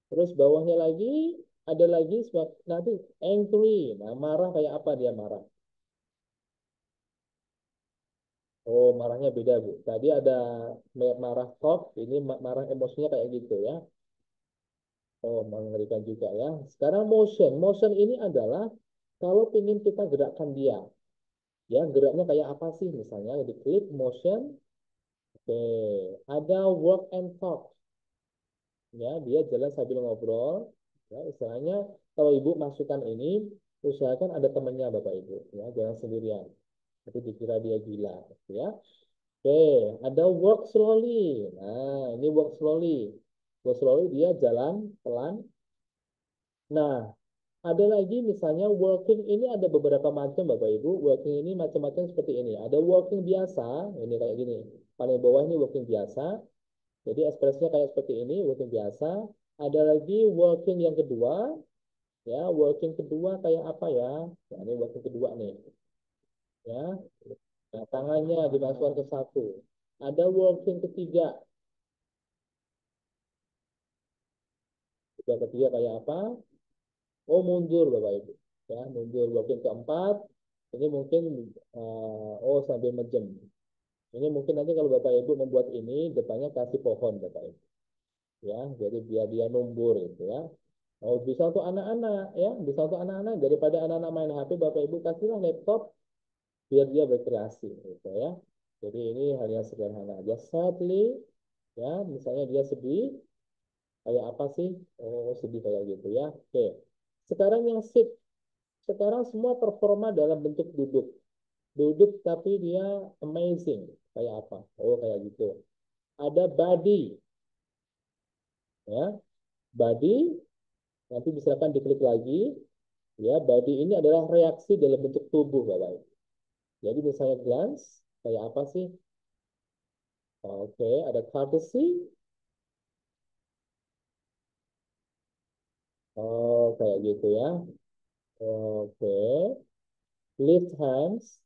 S3: Terus bawahnya lagi ada lagi nanti angry. Nah, marah kayak apa dia marah? Oh, marahnya beda, Bu. Tadi ada marah soft, ini marah emosinya kayak gitu ya. Oh, mengerikan juga ya. Sekarang motion. Motion ini adalah kalau ingin kita gerakkan dia. Ya, geraknya kayak apa sih? Misalnya diklik motion. Oke, ada walk and talk. Ya, dia jalan sambil ngobrol. Ya, istilahnya kalau ibu masukkan ini, usahakan ada temannya Bapak Ibu. Ya, jangan sendirian. Itu dikira dia gila. Ya, oke, ada walk slowly. Nah, ini walk slowly. Walk slowly dia jalan pelan. Nah, ada lagi misalnya walking ini ada beberapa macam Bapak Ibu. Walking ini macam-macam seperti ini. Ada walking biasa, ini kayak gini. Paling bawah ini walking biasa. Jadi ekspresinya kayak seperti ini, walking biasa. Ada lagi walking yang kedua, ya. Walking kedua kayak apa ya? Nah, ini walking kedua nih, ya. Nah, tangannya dimasukkan ke satu. Ada walking ketiga. Juga ketiga kayak apa? Oh, mundur Bapak Ibu. Ya, mundur. Walking keempat, ini mungkin oh sambil menjem. Ini mungkin nanti kalau Bapak Ibu membuat ini depannya kasih pohon Bapak Ibu. Ya, jadi biar dia numbur gitu ya. Oh, bisa untuk anak-anak ya, bisa untuk anak-anak daripada anak-anak main HP Bapak Ibu kasihlah laptop biar dia berkreasi gitu ya. Jadi ini hal yang sederhana aja. Sadly ya, misalnya dia sedih kayak apa sih? Oh, sedih kayak gitu ya. Oke. Sekarang yang sit. Sekarang semua performa dalam bentuk duduk. Duduk tapi dia amazing. Kayak apa? Oh, kayak gitu. Ada body ya. Body nanti misalkan diklik lagi ya, body ini adalah reaksi dalam bentuk tubuh Bapak Ibu. Jadi misalnya glance kayak apa sih? Oke, ada courtesy. Oh, kayak gitu ya. Oke. Lift hands.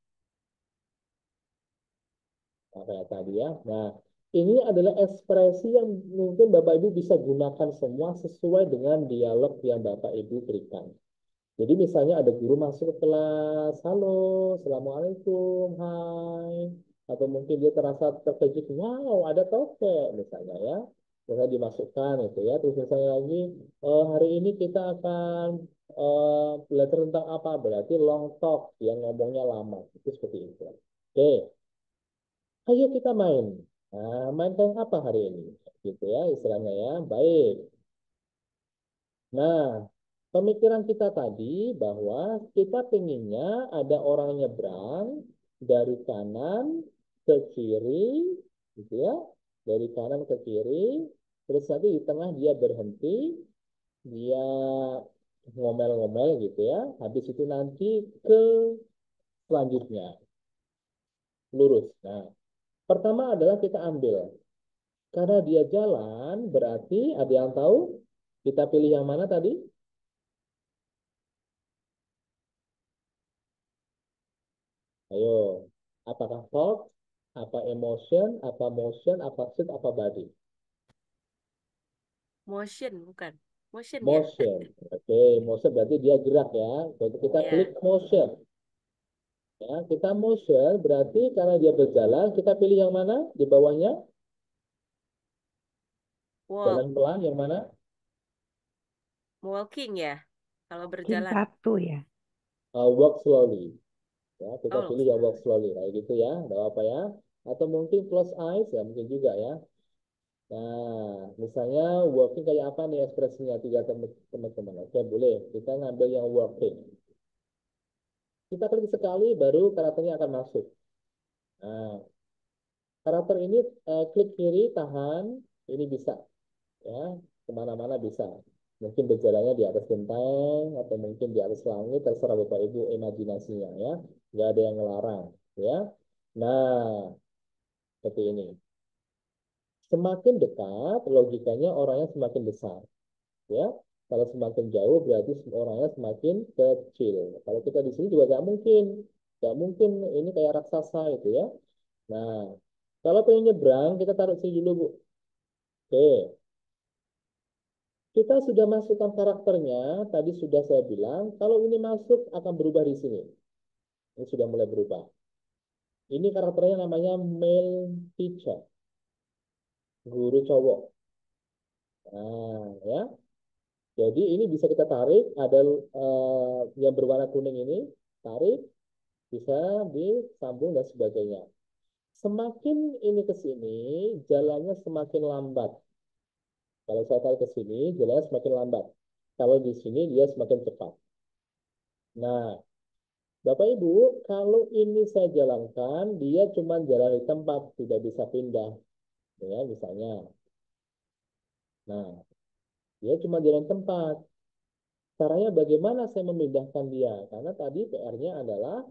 S3: Nah, kayak tadi ya. Nah, ini adalah ekspresi yang mungkin Bapak Ibu bisa gunakan semua sesuai dengan dialog yang Bapak Ibu berikan. Jadi misalnya ada guru masuk ke kelas, halo, assalamualaikum, hai, atau mungkin dia terasa terkejut, wow, ada topik, misalnya ya, misalnya dimasukkan itu ya, terus misalnya lagi, hari ini kita akan belajar tentang apa, berarti long talk, yang ngomongnya lama, itu seperti itu. Oke, ayo kita main. Nah, mainkan apa hari ini? Gitu ya, istilahnya ya, baik. Nah, pemikiran kita tadi bahwa kita pengennya ada orang nyebrang dari kanan ke kiri, gitu ya, dari kanan ke kiri, terus nanti di tengah dia berhenti, dia ngomel-ngomel gitu ya, habis itu nanti ke selanjutnya, lurus. Nah, pertama adalah kita ambil, karena dia jalan, berarti ada yang tahu, kita pilih yang mana tadi? Ayo, apakah thought, apa emotion, apa motion, apa sit, apa body?
S1: Motion bukan? Motion ya?
S3: Motion. Oke, motion berarti dia gerak ya. Jadi kita klik
S1: Ya.
S3: motion. Ya, kita motion berarti karena dia berjalan, kita pilih yang mana di bawahnya?
S1: Walk.
S3: Jalan pelan yang mana?
S1: Walking ya. Kalau
S5: King
S1: berjalan.
S5: satu ya.
S3: Walk slowly. Ya, kita
S1: Oh,
S3: pilih yang walk slowly kayak gitu ya. Ada apa ya? Atau mungkin close eyes ya mungkin juga ya. Nah, misalnya walking kayak apa nih ekspresinya tiga teman-teman. Oke, boleh. Kita ngambil yang walking. Kita klik sekali baru karakternya akan masuk. Nah, karakter ini klik kiri tahan, ini bisa ya kemana-mana bisa. Mungkin berjalannya di atas genteng atau mungkin di atas langit terserah Bapak Ibu imajinasinya ya. Nggak ada yang ngelarang ya. Nah, seperti ini. Semakin dekat logikanya orangnya semakin besar ya. Kalau semakin jauh berarti orangnya semakin kecil. Kalau kita di sini juga nggak mungkin ini kayak raksasa itu ya. Nah, kalau pengen nyebrang kita taruh sini dulu Bu. Oke, kita sudah masukkan karakternya. Tadi sudah saya bilang kalau ini masuk akan berubah di sini. Ini sudah mulai berubah. Ini karakternya namanya male teacher, guru cowok. Nah, ya. Jadi ini bisa kita tarik, ada yang berwarna kuning ini, tarik, bisa disambung dan sebagainya. Semakin ini ke sini, jalannya semakin lambat. Kalau saya tarik ke sini, jalannya semakin lambat. Kalau di sini dia semakin cepat. Nah, Bapak Ibu, kalau ini saya jalankan, dia cuma jalan di tempat, tidak bisa pindah. Ya, misalnya. Nah, dia cuma jalan tempat. Caranya bagaimana saya memindahkan dia? Karena tadi PR-nya adalah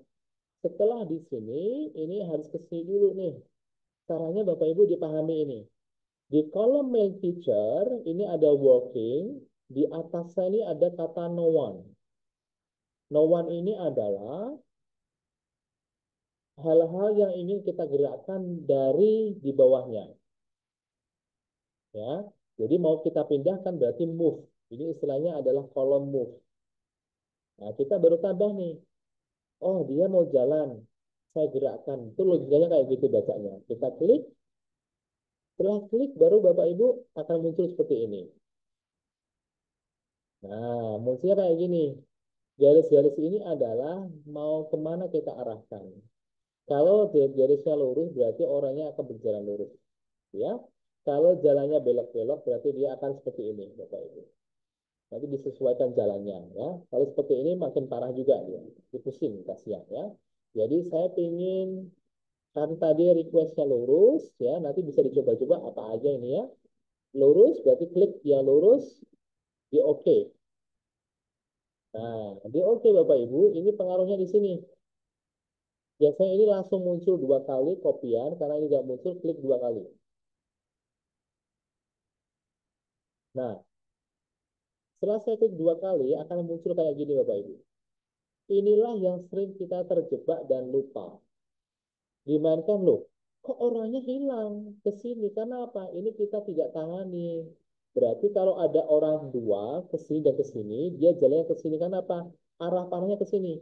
S3: setelah di sini, ini harus ke sini dulu nih. Caranya Bapak Ibu dipahami ini. Di kolom mail teacher, ini ada working, di atasnya ini ada kata no one. No one ini adalah hal-hal yang ingin kita gerakkan dari di bawahnya. Ya, jadi mau kita pindahkan berarti move. Ini istilahnya adalah kolom move. Nah, kita baru tambah nih. Oh, dia mau jalan. Saya gerakkan. Itu logikanya kayak gitu bacanya. Kita klik, setelah klik baru Bapak Ibu akan muncul seperti ini. Nah, munculnya kayak gini. Garis-garis ini adalah mau kemana kita arahkan. Kalau garisnya lurus berarti orangnya akan berjalan lurus. Ya. Kalau jalannya belok-belok berarti dia akan seperti ini, Bapak Ibu. Nanti disesuaikan jalannya ya. Kalau seperti ini makin parah juga dia. Pusing kasihan ya. Jadi saya ingin kan tadi requestnya lurus ya, nanti bisa dicoba-coba apa aja ini ya. Lurus berarti klik yang lurus di OK. Nah, di OK Bapak Ibu, ini pengaruhnya di sini. Biasanya ini langsung muncul 2 kali kopian, karena ini nggak muncul, klik 2 kali. Nah, setelah saya klik 2 kali, akan muncul kayak gini Bapak Ibu. Inilah yang sering kita terjebak dan lupa. Dimainkan loh, kok orangnya hilang ke sini? Karena apa? Ini kita tidak tangani. Berarti kalau ada orang dua ke sini dan ke sini, dia jalannya ke sini kan apa? Arah panahnya ke sini.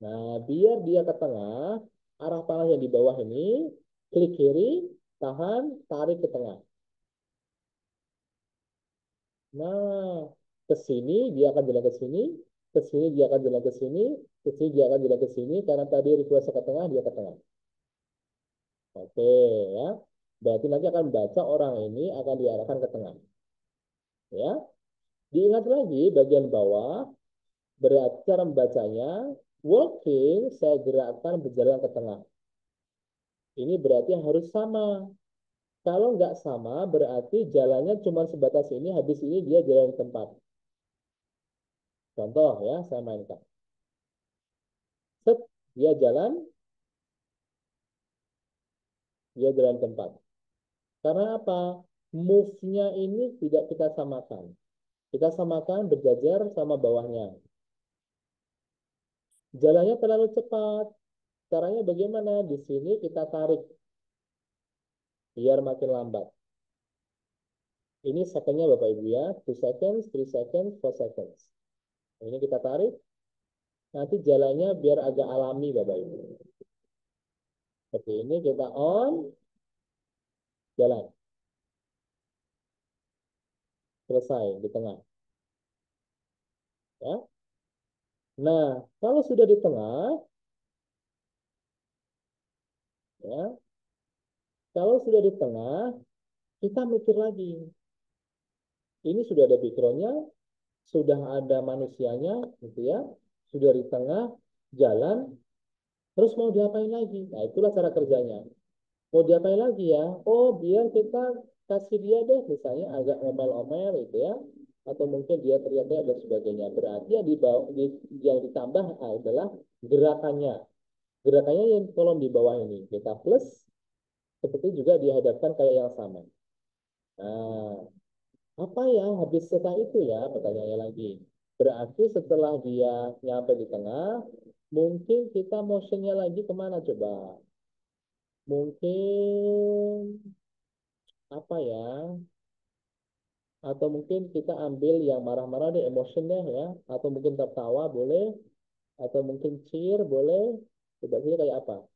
S3: Nah, biar dia ke tengah, arah panah yang di bawah ini, klik kiri, tahan, tarik ke tengah. Nah, ke sini dia akan jalan ke sini, ke sini dia akan jalan ke sini, ke sini dia akan jalan ke sini, karena tadi request ke tengah, dia ke tengah. Oke, ya. Berarti nanti akan baca orang ini akan diarahkan ke tengah. Ya. Diingat lagi bagian bawah, berarti cara membacanya, walking, saya gerakkan berjalan ke tengah. Ini berarti harus sama. Kalau nggak sama, berarti jalannya cuma sebatas ini, habis ini dia jalan di tempat. Contoh ya, saya mainkan. Set, dia jalan tempat. Karena apa? Move-nya ini tidak kita samakan. Kita samakan berjajar sama bawahnya. Jalannya terlalu cepat. Caranya bagaimana? Di sini kita tarik biar makin lambat. Ini secondnya Bapak Ibu ya. 2 seconds, 3 seconds, 4 seconds. Ini kita tarik. Nanti jalannya biar agak alami Bapak Ibu. Seperti ini kita on. Jalan. Selesai di tengah. Ya. Nah, kalau sudah di tengah, Ya. Kalau sudah di tengah, kita mikir lagi. Ini sudah ada background-nya, sudah ada manusianya, gitu ya. Sudah di tengah, jalan, terus mau diapain lagi? Nah, itulah cara kerjanya. Mau diapain lagi ya? Oh, biar kita kasih dia deh, misalnya agak omel-omel gitu ya. Atau mungkin dia teriak-teriak dan sebagainya. Berarti yang ditambah adalah gerakannya. Gerakannya yang kolom di bawah ini. Kita plus, seperti juga dihadapkan kayak yang sama. Nah, apa ya habis setelah itu ya? Pertanyaannya lagi. Berarti setelah dia nyampe di tengah, mungkin kita motionnya lagi kemana coba? Mungkin apa ya? Atau mungkin kita ambil yang marah-marah deh, emotion deh ya. Atau mungkin tertawa boleh. Atau mungkin cheer boleh. Coba sih kayak apa?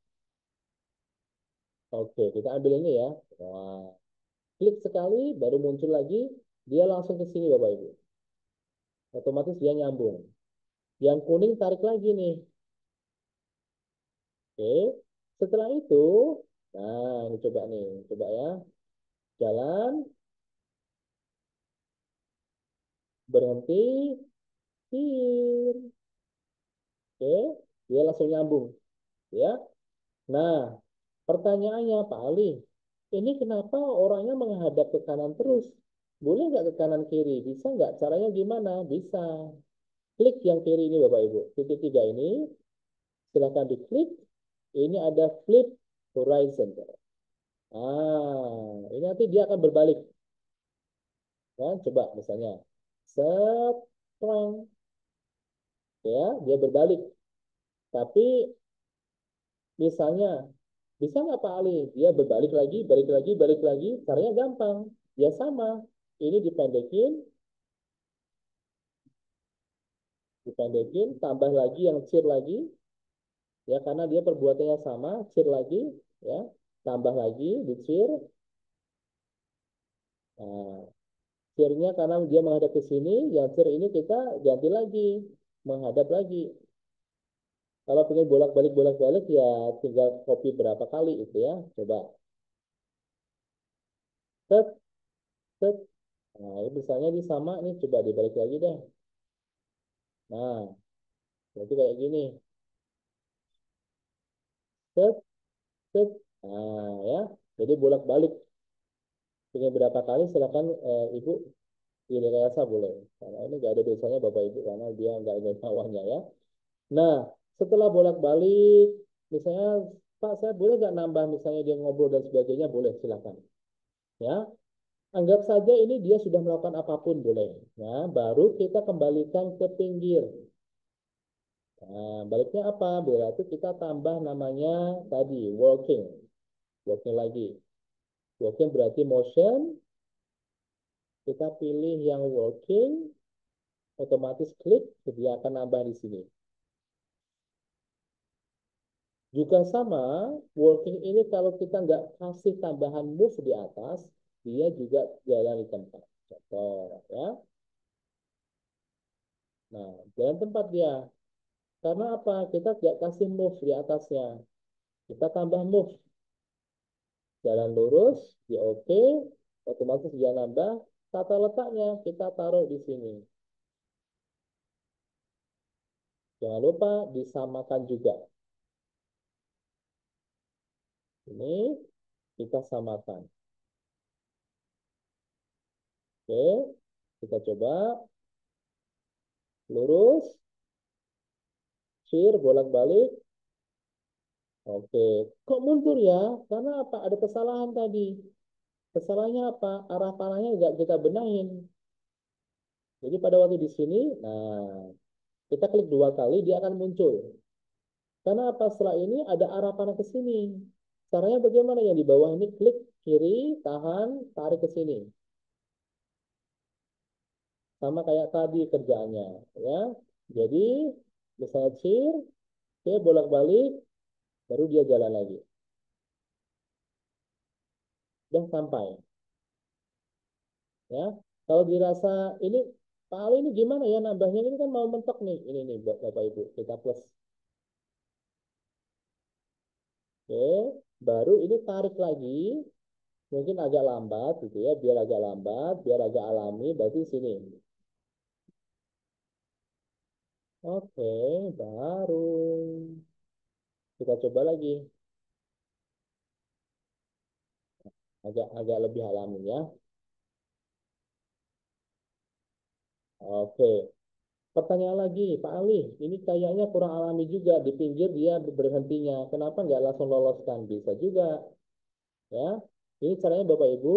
S3: Oke, kita ambil ini ya. Wah, klik sekali, baru muncul lagi. Dia langsung ke sini Bapak Ibu. Otomatis dia nyambung. Yang kuning tarik lagi nih. Oke, setelah itu, nah ini coba nih. Coba ya. Jalan, berhenti, cheer. Oke, dia langsung nyambung. Ya. Nah, pertanyaannya Pak Ali, ini kenapa orangnya menghadap ke kanan terus? Boleh nggak ke kanan kiri? Bisa nggak? Caranya gimana? Bisa. Klik yang kiri ini Bapak Ibu. Titik tiga ini, silahkan diklik. Ini ada flip horizon. Ini nanti dia akan berbalik. Nah, coba misalnya. Set, pleng. Ya, dia berbalik. Tapi misalnya, bisa nggak Pak Ali? Dia berbalik lagi, balik lagi, balik lagi. Caranya gampang. Ya sama. Ini dipendekin, tambah lagi yang cheer lagi. Ya, karena dia perbuatannya sama, cheer lagi. Ya, tambah lagi, di cheer. Nah, cheer-nya karena dia menghadap ke sini, yang cheer ini kita ganti lagi. Menghadap lagi. Kalau pengen bolak-balik ya tinggal copy berapa kali itu ya. Coba. Set, set. Nah, ini misalnya di sama nih, coba dibalik lagi deh. Nah, berarti kayak gini. Set, set. Nah, ya. Jadi bolak-balik. Pengen berapa kali silakan Ibu direkayasa boleh. Karena ini nggak ada dosanya Bapak Ibu karena dia nggak ada nyawanya ya. Nah, setelah bolak-balik, misalnya Pak saya boleh nggak nambah misalnya dia ngobrol dan sebagainya boleh silakan. Ya, anggap saja ini dia sudah melakukan apapun boleh. Nah, baru kita kembalikan ke pinggir. Nah, baliknya apa? Berarti kita tambah namanya tadi walking. Walking lagi. Walking berarti motion. Kita pilih yang walking. Otomatis klik. Dia akan nambah di sini. Juga sama, walking ini kalau kita nggak kasih tambahan move di atas, dia juga jalan di tempat. Contoh, ya. Nah, jalan tempat dia. Karena apa? Kita nggak kasih move di atasnya. Kita tambah move. Jalan lurus, dia oke, otomatis dia nambah. Tata letaknya kita taruh di sini. Jangan lupa disamakan juga. Ini kita samakan. Oke, kita coba. Lurus, cheer, bolak-balik. Oke, kok mundur ya? Karena apa? Ada kesalahan tadi. Kesalahannya apa? Arah panahnya nggak kita benahin. Jadi pada waktu di sini, nah kita klik dua kali dia akan muncul. Karena apa? Setelah ini ada arah panah ke sini. Caranya bagaimana? Yang di bawah ini klik kiri, tahan, tarik ke sini. Sama kayak tadi kerjaannya, ya. Jadi misalnya cheer, dia bolak-balik, baru dia jalan lagi. Udah sampai. Ya, kalau dirasa ini Pak Ali ini gimana ya nambahnya ini kan mau mentok nih ini nih Bapak Ibu kita plus. Oke, Baru ini tarik lagi, mungkin agak lambat gitu ya, biar agak lambat, biar agak alami, berarti sini. Oke, baru kita coba lagi, agak lebih alami ya. Oke, pertanyaan lagi, Pak Ali, ini kayaknya kurang alami juga, di pinggir dia berhentinya, kenapa nggak langsung loloskan? Bisa juga, ya. Ini caranya Bapak Ibu,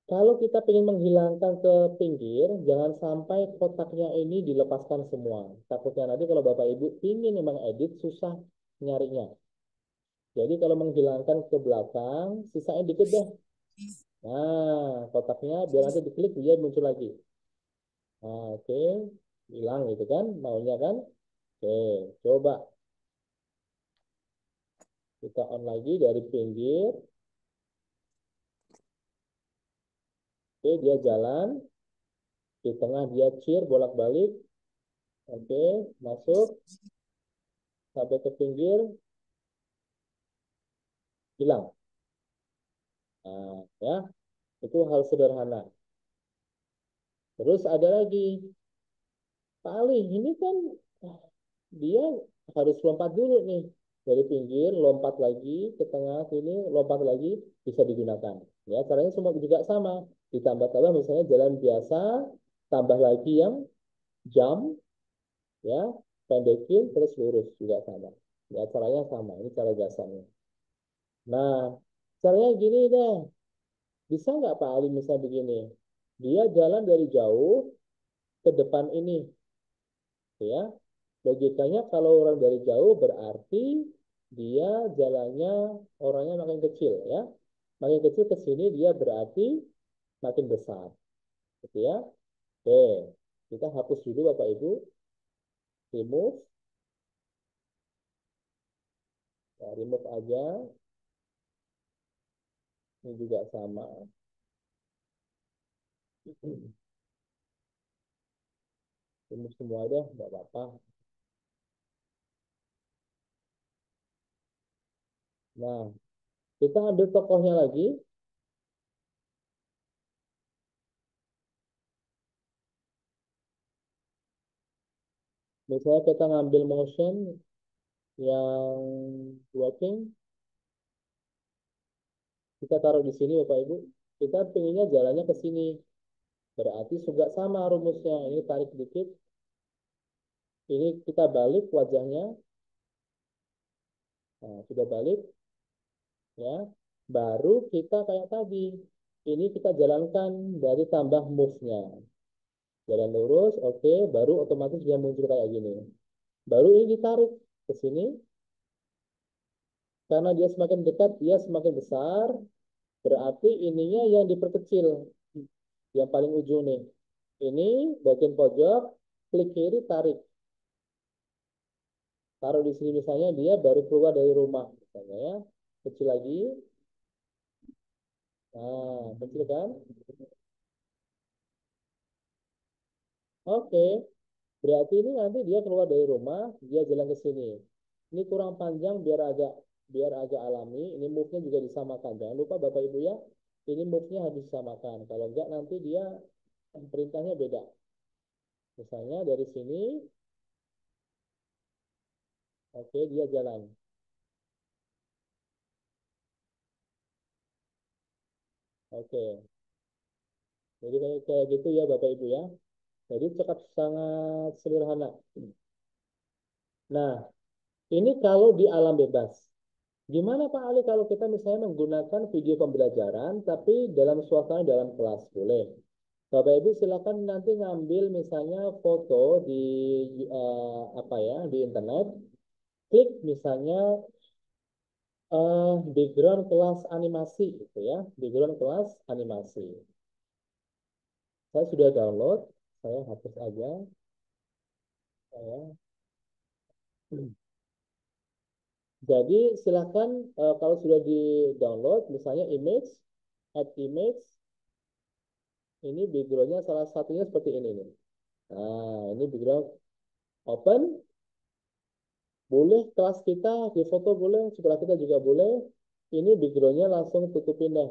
S3: kalau kita ingin menghilangkan ke pinggir, jangan sampai kotaknya ini dilepaskan semua. Takutnya nanti kalau Bapak Ibu ingin memang edit, susah nyarinya. Jadi kalau menghilangkan ke belakang, sisanya dikit deh. Nah, kotaknya biar nanti diklik dia muncul lagi. Nah, oke, hilang gitu kan, maunya kan. Oke, coba kita on lagi dari pinggir. Oke, dia jalan. Di tengah dia cheer bolak-balik. Oke, masuk sampai ke pinggir, hilang. Nah, ya, itu hal sederhana. Terus ada lagi, Pak Ali, ini kan dia harus lompat dulu nih. Dari pinggir, lompat lagi, ke tengah sini, lompat lagi, bisa digunakan. Ya, caranya semua juga sama. Ditambah-tambah misalnya jalan biasa, tambah lagi yang jump, ya, pendekin, terus lurus juga sama. Ya, caranya sama. Ini cara dasarnya. Nah, caranya gini deh. Bisa nggak Pak Ali misalnya begini? Dia jalan dari jauh ke depan ini, ya. Logikanya kalau orang dari jauh berarti dia jalannya orangnya makin kecil, ya. Makin kecil ke sini dia berarti makin besar, gitu ya. Oke, kita hapus dulu Bapak Ibu, remove, ya, remove aja. Ini juga sama. Remove semua deh, nggak apa-apa. Nah, kita ambil tokohnya lagi. Misalnya kita ngambil motion yang walking, kita taruh di sini Bapak Ibu. Kita pengennya jalannya ke sini. Berarti juga sama rumusnya. Ini tarik dikit. Ini kita balik wajahnya. Nah, sudah balik, ya. Baru kita kayak tadi. Ini kita jalankan dari tambah move-nya. Jalan lurus, oke. Baru otomatis dia muncul kayak gini. Baru ini ditarik ke sini. Karena dia semakin dekat, dia semakin besar. Berarti ininya yang diperkecil. Yang paling ujung nih. Ini bagian pojok, klik kiri, tarik. Taruh di sini misalnya dia baru keluar dari rumah. Misalnya ya. Kecil lagi. Nah, kecil kan? Oke. Berarti ini nanti dia keluar dari rumah, dia jalan ke sini. Ini kurang panjang biar agak alami. Ini move-nya juga disamakan. Jangan lupa Bapak Ibu ya. Ini move-nya harus disamakan. Kalau enggak nanti dia perintahnya beda. Misalnya dari sini, oke dia jalan. Oke. Jadi kayak gitu ya Bapak Ibu ya. Jadi cukup sangat sederhana. Nah, ini kalau di alam bebas. Gimana Pak Ali kalau kita misalnya menggunakan video pembelajaran tapi dalam suasana dalam kelas? Boleh. Bapak Ibu silakan nanti ngambil misalnya foto di apa ya di internet, klik misalnya background kelas animasi gitu ya, background kelas animasi. Saya sudah download, saya hapus aja. Saya. Jadi silakan kalau sudah di download, misalnya image, add image, ini backgroundnya salah satunya seperti ini nih. Nah, ini background open, Boleh kelas kita di foto, boleh sekolah kita juga boleh. Ini backgroundnya langsung tutupin deh.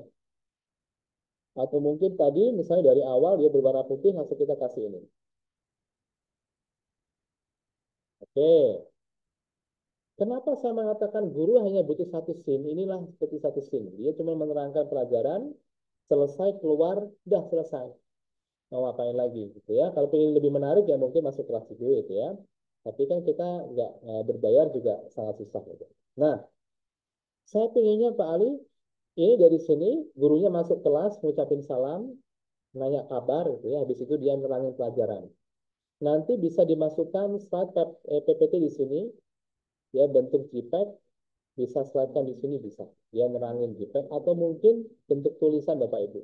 S3: Atau mungkin tadi misalnya dari awal dia berwarna putih, langsung kita kasih ini. Oke. Kenapa saya mengatakan guru hanya butuh satu scene? Inilah seperti satu scene. Dia cuma menerangkan pelajaran, selesai keluar, udah selesai. Mau ngapain lagi gitu ya? Kalau pengen lebih menarik ya mungkin masuk kelas dulu gitu ya. Tapi kan kita nggak berbayar juga sangat susah gitu. Nah, saya pengennya Pak Ali, ini dari sini gurunya masuk kelas, ngucapin salam, nanya kabar gitu ya. Habis itu dia nerangin pelajaran. Nanti bisa dimasukkan slide PPT di sini, ya bentuk JPEG, bisa slide-kan di sini bisa. Dia nerangin JPEG atau mungkin bentuk tulisan Bapak Ibu.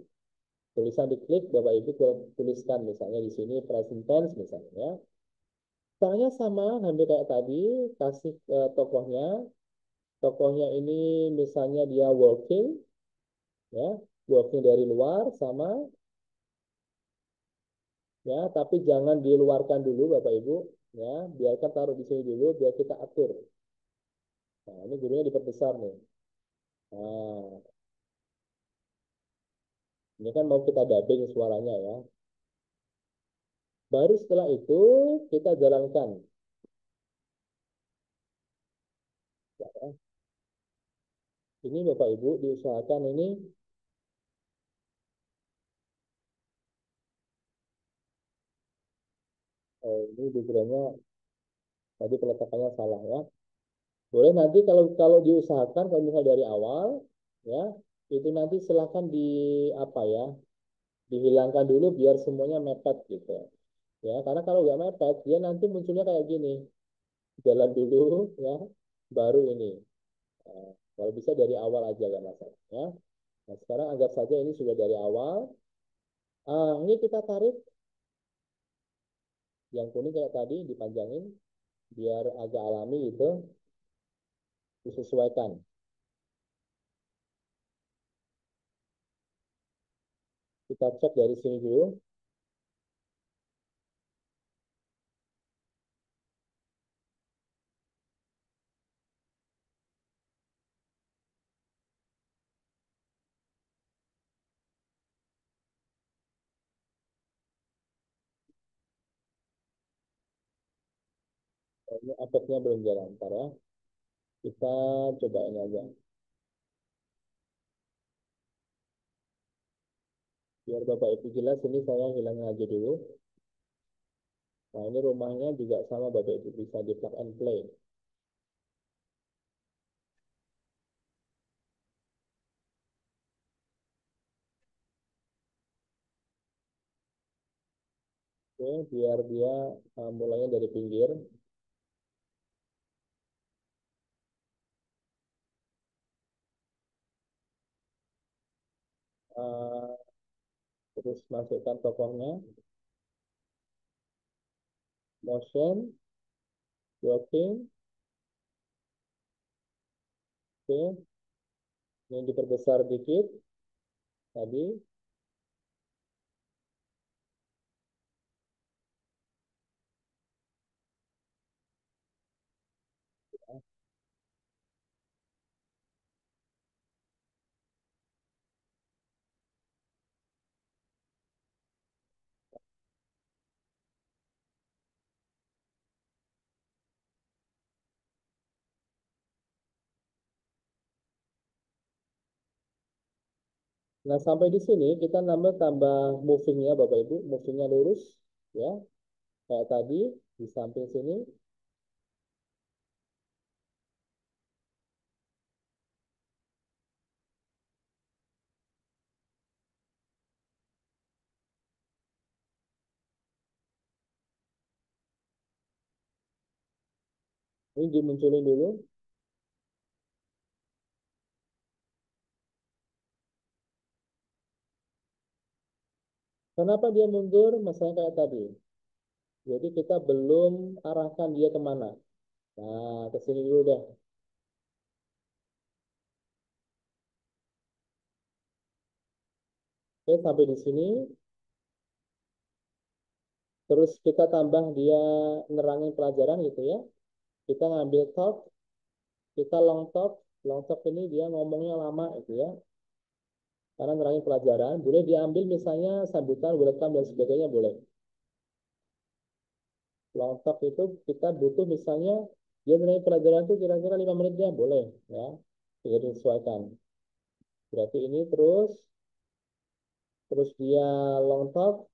S3: Tulisan diklik, Bapak Ibu tuliskan misalnya di sini present tense misalnya. Ya. Caranya sama, hampir kayak tadi, kasih tokohnya. Tokohnya ini misalnya dia walking, ya, walking dari luar sama, ya, tapi jangan diluarkan dulu Bapak Ibu, ya, biarkan taruh di sini dulu, biar kita atur. Nah, ini gurunya diperbesar nih. Nah, ini kan mau kita dubbing suaranya ya. Baru setelah itu kita jalankan. Ya, ini Bapak Ibu diusahakan ini, ini backgroundnya tadi peletakannya salah ya. Boleh nanti kalau diusahakan kalau misalnya dari awal ya itu nanti silahkan di apa ya dihilangkan dulu biar semuanya mepet gitu ya karena kalau nggak mepet dia nanti munculnya kayak gini jalan dulu ya baru ini. Nah, kalau bisa dari awal aja nggak masalah ya. Nah sekarang anggap saja ini sudah dari awal. Ini kita tarik yang kuning kayak tadi dipanjangin biar agak alami gitu disesuaikan. Kita cek dari sini dulu. Ini efeknya belum jalan ntar ya. Kita coba ini aja. Biar Bapak Ibu jelas, ini saya hilangin aja dulu. Nah, ini rumahnya juga sama Bapak Ibu, bisa di plug and play. Oke, biar dia mulainya dari pinggir. Uh, Terus masukkan tokohnya. Motion, working. Oke, ini diperbesar dikit. Tadi. Nah, sampai di sini kita tambah movingnya Bapak Ibu. Movingnya lurus. Ya, kayak tadi di samping sini. Ini dimunculin dulu. Kenapa dia mundur? Misalnya kayak tadi. Jadi kita belum arahkan dia kemana. Nah, ke sini dulu deh. Oke, sampai di sini. Terus kita tambah dia nerangin pelajaran gitu ya. Kita ngambil talk, kita long talk ini dia ngomongnya lama itu ya. Karena nerangin pelajaran, boleh diambil misalnya sambutan, welcome dan sebagainya boleh. Long talk itu kita butuh misalnya dia nerangin pelajaran itu kira-kira 5 menit ya boleh ya. Jadi disesuaikan. Berarti ini terus dia long talk,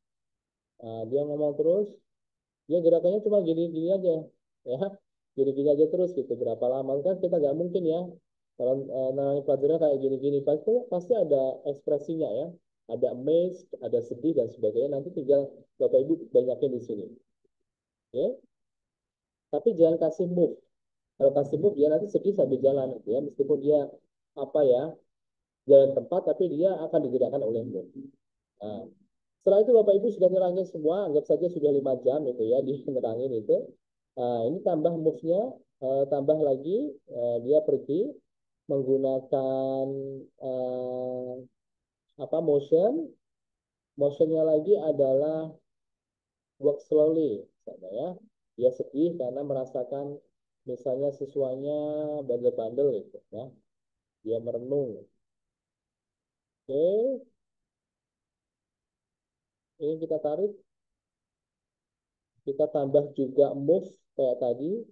S3: nah, dia ngomong terus, dia gerakannya cuma gini-gini aja ya, gini-gini aja terus gitu. Berapa lama kan kita nggak mungkin ya kalau nangani pelajaran kayak gini-gini, pasti ada ekspresinya ya, ada amazed, ada sedih dan sebagainya. Nanti tinggal Bapak Ibu banyakin di sini ya, tapi jangan kasih move. Kalau kasih move dia nanti sedih sambil jalan gitu ya, meskipun dia apa ya jalan tempat tapi dia akan digerakkan oleh move. Nah, setelah itu Bapak Ibu sudah nerangin semua, anggap saja sudah 5 jam itu ya di nerangin itu. Nah, ini tambah move-nya, tambah lagi dia pergi menggunakan eh, apa motionnya lagi adalah work slowly, misalnya ya. Dia sedih karena merasakan misalnya siswanya bandel-bandel gitu ya. Dia merenung. Oke, ini kita tarik, kita tambah juga move kayak tadi,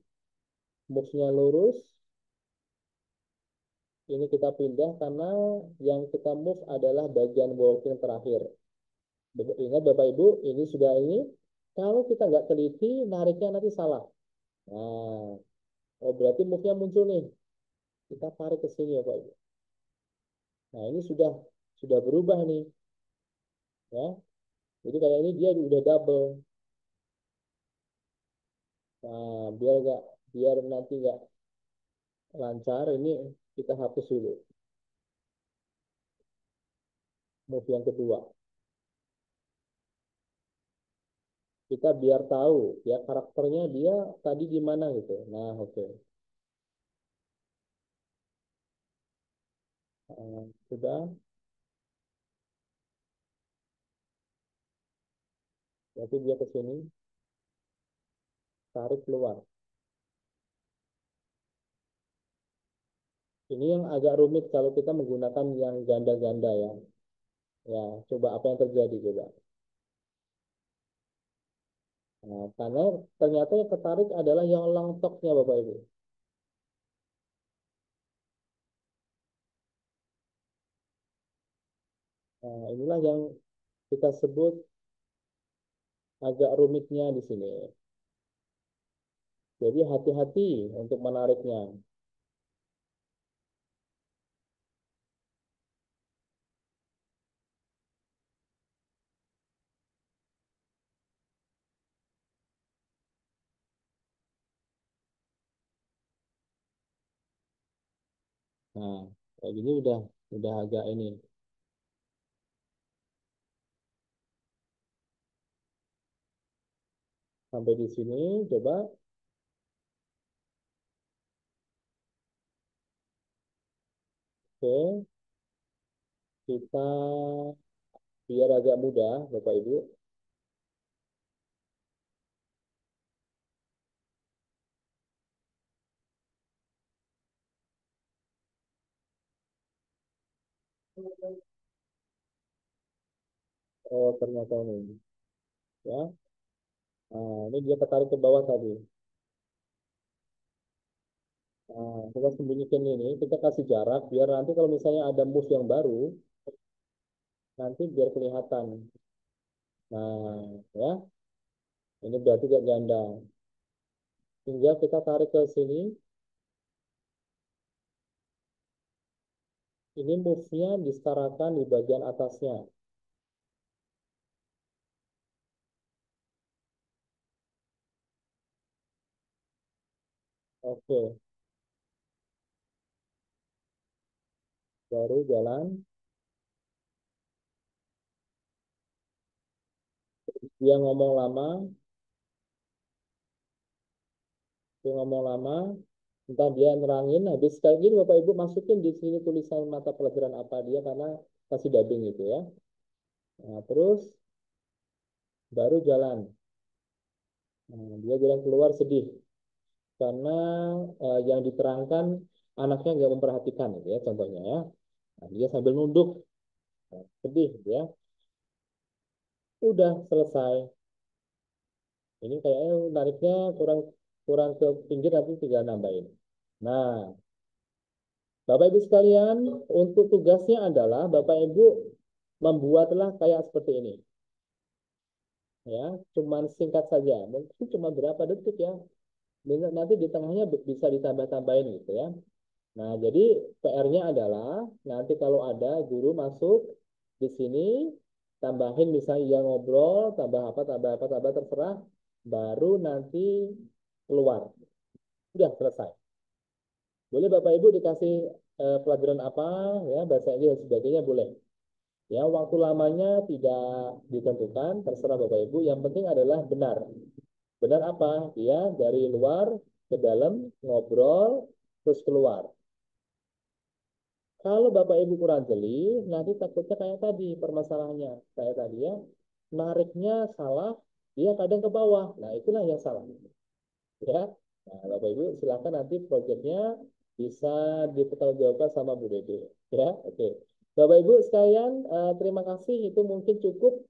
S3: move-nya lurus. Ini kita pindah karena yang kita move adalah bagian walking terakhir. Ingat Bapak Ibu, ini sudah ini. Kalau kita nggak teliti, nariknya nanti salah. Nah, oh berarti move-nya muncul nih. Kita tarik ke sini ya Pak Ibu. Nah, ini sudah berubah nih. Ya. Jadi kayak ini dia udah double. Nah, biar nanti nggak lancar, ini kita hapus dulu. Move yang kedua. Kita biar tahu ya karakternya dia tadi gimana gitu. Nah, oke. Sudah. Berarti dia ke sini, tarik keluar. Ini yang agak rumit kalau kita menggunakan yang ganda-ganda ya. Ya, coba apa yang terjadi coba. Nah, karena ternyata yang ketarik adalah yang long talk-nya Bapak Ibu. Nah, inilah yang kita sebut agak rumitnya di sini. Jadi hati-hati untuk menariknya. Nah, kayak gini udah agak ini. Sampai di sini coba. Oke, kita biar agak mudah Bapak Ibu. Oh, ternyata ini. Ya. Nah, ini dia ketarik ke bawah tadi. Nah, kita sembunyikan ini, kita kasih jarak biar nanti kalau misalnya ada move yang baru, nanti biar kelihatan. Nah, ya, ini berarti gak ganda. Tinggal kita tarik ke sini. Ini move-nya disetarakan di bagian atasnya. Oke, baru jalan. Dia ngomong lama, entah dia nerangin, habis kayak gini Bapak Ibu masukin di sini tulisan mata pelajaran apa dia karena kasih dubbing gitu ya. Nah, terus baru jalan. Nah, dia jalan keluar sedih. karena yang diterangkan anaknya nggak memperhatikan gitu ya contohnya ya. Nah, dia sambil nunduk, sedih gitu ya. Udah selesai. Ini kayaknya nariknya kurang kurang ke pinggir nanti tinggal nambahin. Nah, Bapak Ibu sekalian, untuk tugasnya adalah Bapak Ibu membuatlah kayak seperti ini. Ya, cuman singkat saja. Mungkin cuma berapa detik ya. Nanti di tengahnya bisa ditambah-tambahin gitu ya. Nah, jadi PR-nya adalah nanti kalau ada guru masuk di sini, tambahin misalnya yang ngobrol, tambah apa, tambah terserah, baru nanti keluar. Udah selesai. Boleh Bapak Ibu dikasih pelajaran apa, ya bahasa Inggris dan sebagainya boleh. Ya, waktu lamanya tidak ditentukan, terserah Bapak Ibu. Yang penting adalah benar. Benar apa? Dia dari luar ke dalam ngobrol terus keluar. Kalau Bapak Ibu kurang jeli, nanti takutnya kayak tadi permasalahannya. Kayak tadi ya, nariknya salah, dia kadang ke bawah. Nah, itulah yang salah. Ya, nah, Bapak Ibu silakan nanti proyeknya bisa dipertanggungjawabkan sama Bu Dede. Ya, oke. Bapak Ibu sekalian, terima kasih. Itu mungkin cukup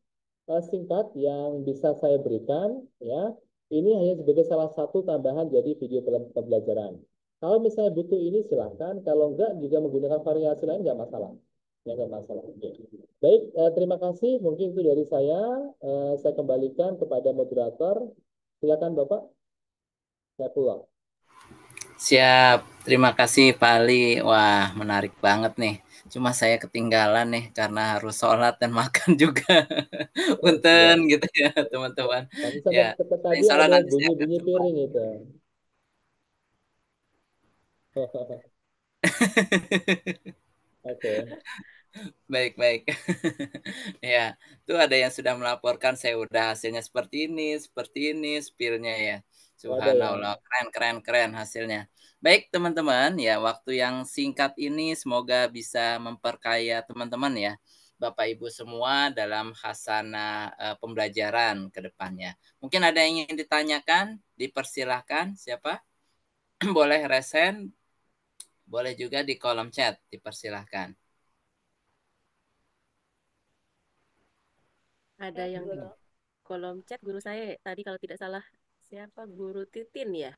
S3: singkat yang bisa saya berikan. Ya, ini hanya sebagai salah satu tambahan jadi video pembelajaran. Kalau misalnya butuh ini silakan. Kalau enggak juga menggunakan variasi lain nggak masalah. Ya, nggak masalah. Oke. Baik, terima kasih. Mungkin itu dari saya. Saya kembalikan kepada moderator. Silakan Bapak. Saya pulang.
S2: Siap, terima kasih Pak Ali. Wah, menarik banget nih. Cuma saya ketinggalan nih karena harus sholat dan makan juga.
S3: Oh, iya.
S2: Punten gitu ya teman-teman.
S3: Pantesan
S2: Ya,
S3: tadi
S2: insya Allah
S3: ada
S2: nanti saya akan
S3: bunyi-bunyi
S2: coba.
S3: piring itu. Oke.
S2: Baik, baik. Ya, itu ada yang sudah melaporkan saya udah hasilnya seperti ini, spillnya ya.
S3: Oh, ada ya.
S2: Subhanallah, keren, keren, keren hasilnya. Baik, teman-teman, ya waktu yang singkat ini semoga bisa memperkaya teman-teman ya. Bapak Ibu semua dalam khasanah pembelajaran ke depannya. Mungkin ada yang ingin ditanyakan, dipersilahkan. Siapa? Boleh resen, boleh juga di kolom chat, dipersilahkan.
S1: Ada yang di kolom chat guru saya tadi kalau tidak salah siapa Guru Titin ya?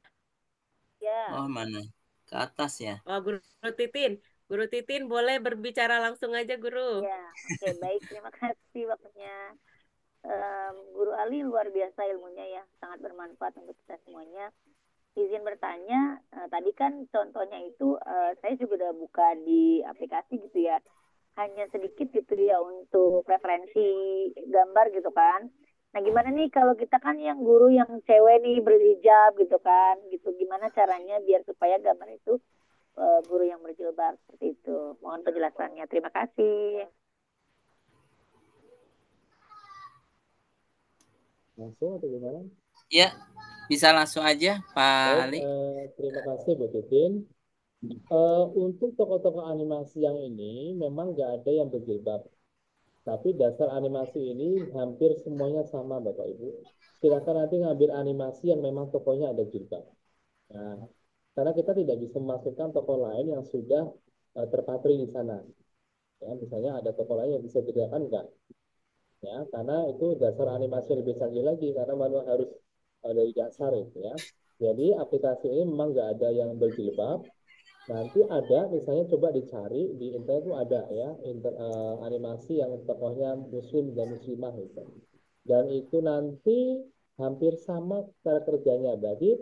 S2: Oh, mana? Ke atas ya?
S1: Oh, Guru Titin. Guru Titin boleh berbicara langsung aja, Guru.
S6: Ya, oke, baik. Terima kasih waktunya. Guru Ali luar biasa ilmunya ya, sangat bermanfaat untuk kita semuanya. Izin bertanya, tadi kan contohnya itu saya juga udah buka di aplikasi gitu ya, hanya sedikit gitu ya untuk referensi gambar gitu kan. Nah, gimana nih kalau kita kan yang guru yang cewek nih berhijab gitu kan, gitu gimana caranya biar supaya gambar itu guru yang berjilbab seperti itu. Mohon penjelasannya. Terima kasih.
S3: Langsung atau gimana?
S2: Ya, bisa langsung aja Pak
S3: Baik,
S2: Ali.
S3: terima kasih Bu Titin. Untuk tokoh-tokoh animasi yang ini memang nggak ada yang berjilbab. Tapi dasar animasi ini hampir semuanya sama Bapak Ibu. Silakan nanti ngambil animasi yang memang tokohnya ada jilbab. Nah, karena kita tidak bisa memasukkan tokoh lain yang sudah terpatri di sana. Ya, misalnya ada tokoh lain yang bisa digerakkan enggak? Ya, karena itu dasar animasi lebih canggih lagi karena manual harus dari dasar itu ya. Jadi aplikasi ini memang nggak ada yang berjilbab. Nanti ada misalnya coba dicari di internet itu ada ya animasi yang tokohnya muslim dan muslimah itu. Dan itu nanti hampir sama cara kerjanya. Berarti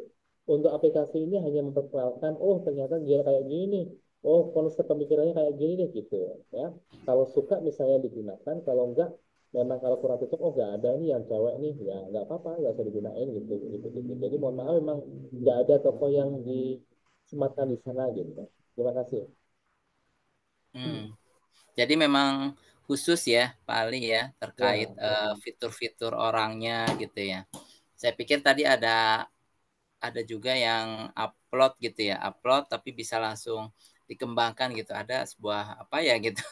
S3: untuk aplikasi ini hanya memperkenalkan, oh ternyata dia kayak gini, oh konsep pemikirannya kayak gini deh gitu ya. Kalau suka misalnya digunakan, kalau enggak memang kalau kurang cocok, oh nggak ada nih yang cewek nih, ya nggak apa-apa, nggak usah digunain gitu, gitu. Jadi mohon maaf memang nggak ada toko yang disematkan di sana gitu. Terima kasih.
S2: Jadi memang khusus ya Pak Ali ya terkait
S3: Ya,
S2: fitur-fitur orangnya gitu ya. Saya pikir tadi ada juga yang upload gitu ya, upload tapi bisa langsung dikembangkan gitu. Ada sebuah apa ya gitu.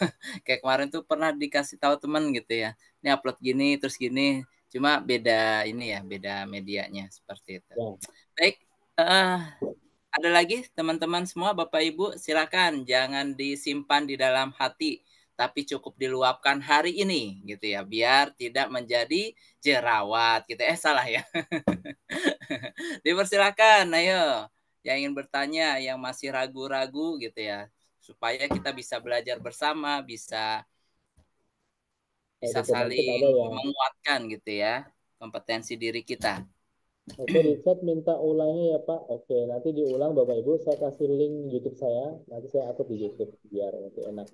S2: Kayak kemarin tuh pernah dikasih tahu teman gitu ya. Ini upload gini terus gini, cuma beda ini ya, beda medianya seperti itu.
S3: ya.
S2: Baik, Ada lagi teman-teman semua, Bapak Ibu, silakan jangan disimpan di dalam hati, tapi cukup diluapkan hari ini gitu ya, biar tidak menjadi jerawat gitu. Salah ya. Dipersilakan, ayo yang ingin bertanya, yang masih ragu-ragu gitu ya, supaya kita bisa belajar bersama, bisa
S3: Dr. Mansyid ada
S2: saling
S3: ya.
S2: menguatkan gitu ya kompetensi diri kita.
S3: Oke, di chat minta ulangnya ya Pak. Oke, nanti diulang Bapak Ibu. Saya kasih link YouTube saya. Nanti saya upload di YouTube biar nanti enak.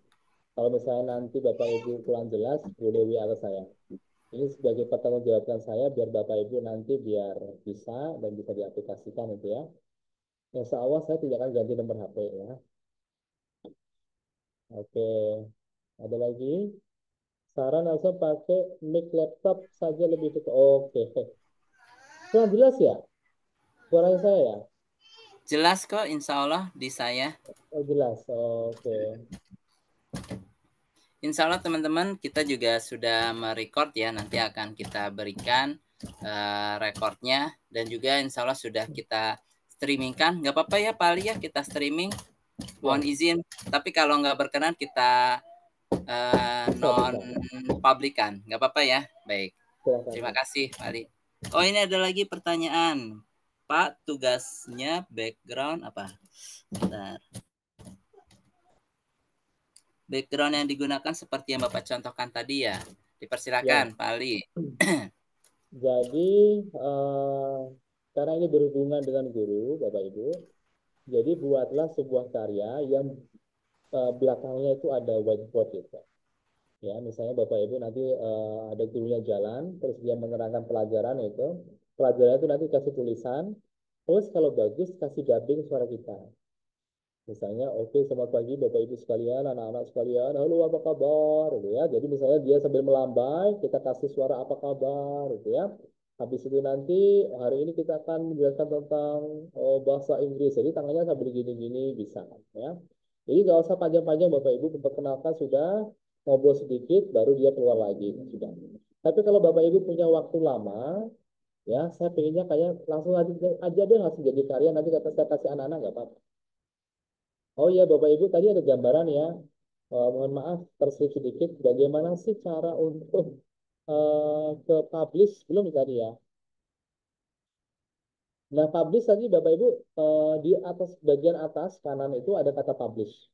S3: Kalau misalnya nanti Bapak Ibu kurang jelas, boleh WA ke saya. Ini sebagai pertanggungjawaban saya biar Bapak Ibu nanti biar bisa dan bisa diaplikasikan itu ya. Insya Allah saya tidak akan ganti nomor HP ya. Oke, ada lagi? Saran langsung pakai mic laptop saja lebih dekat. Oke, kurang jelas ya suaranya saya ya?
S2: Jelas kok insya Allah di saya.
S3: Oh jelas. Oke.
S2: Insya Allah teman-teman kita juga sudah merecord ya, nanti akan kita berikan recordnya, dan juga insya Allah sudah kita streamingkan. Nggak apa-apa ya Pak Ali ya, kita streaming, mohon izin, tapi kalau nggak berkenan kita non publikan, nggak apa-apa ya. Baik, terima kasih Pak Ali. Oh, ini ada lagi pertanyaan Pak, tugasnya background apa? Bentar. Background yang digunakan seperti yang Bapak contohkan tadi ya. Dipersilakan Pak Ali.
S3: Jadi karena ini berhubungan dengan guru Bapak Ibu, jadi buatlah sebuah karya yang belakangnya itu ada whiteboard gitu. Ya, misalnya Bapak Ibu nanti ada gurunya jalan, terus dia menerangkan pelajaran itu, pelajaran itu nanti kasih tulisan, terus kalau bagus kasih dubbing suara kita. Misalnya, oke, selamat pagi Bapak Ibu sekalian, anak-anak sekalian, halo apa kabar, gitu ya. Jadi misalnya dia sambil melambai, kita kasih suara apa kabar, gitu ya. Habis itu nanti hari ini kita akan menjelaskan tentang bahasa Inggris. Jadi tangannya sambil gini-gini bisa, ya. Jadi nggak usah panjang-panjang Bapak Ibu memperkenalkan sudah, ngobrol sedikit, baru dia keluar lagi sudah. Tapi kalau Bapak Ibu punya waktu lama, ya saya pengennya kayak langsung aja deh langsung jadi karya nanti kata saya kasih anak-anak nggak apa-apa. Oh iya, Bapak Ibu tadi ada gambaran ya. Mohon maaf terselip sedikit. Bagaimana sih cara untuk ke publish belum tadi ya? Nah, publish tadi Bapak Ibu di atas bagian atas kanan itu ada kata publish.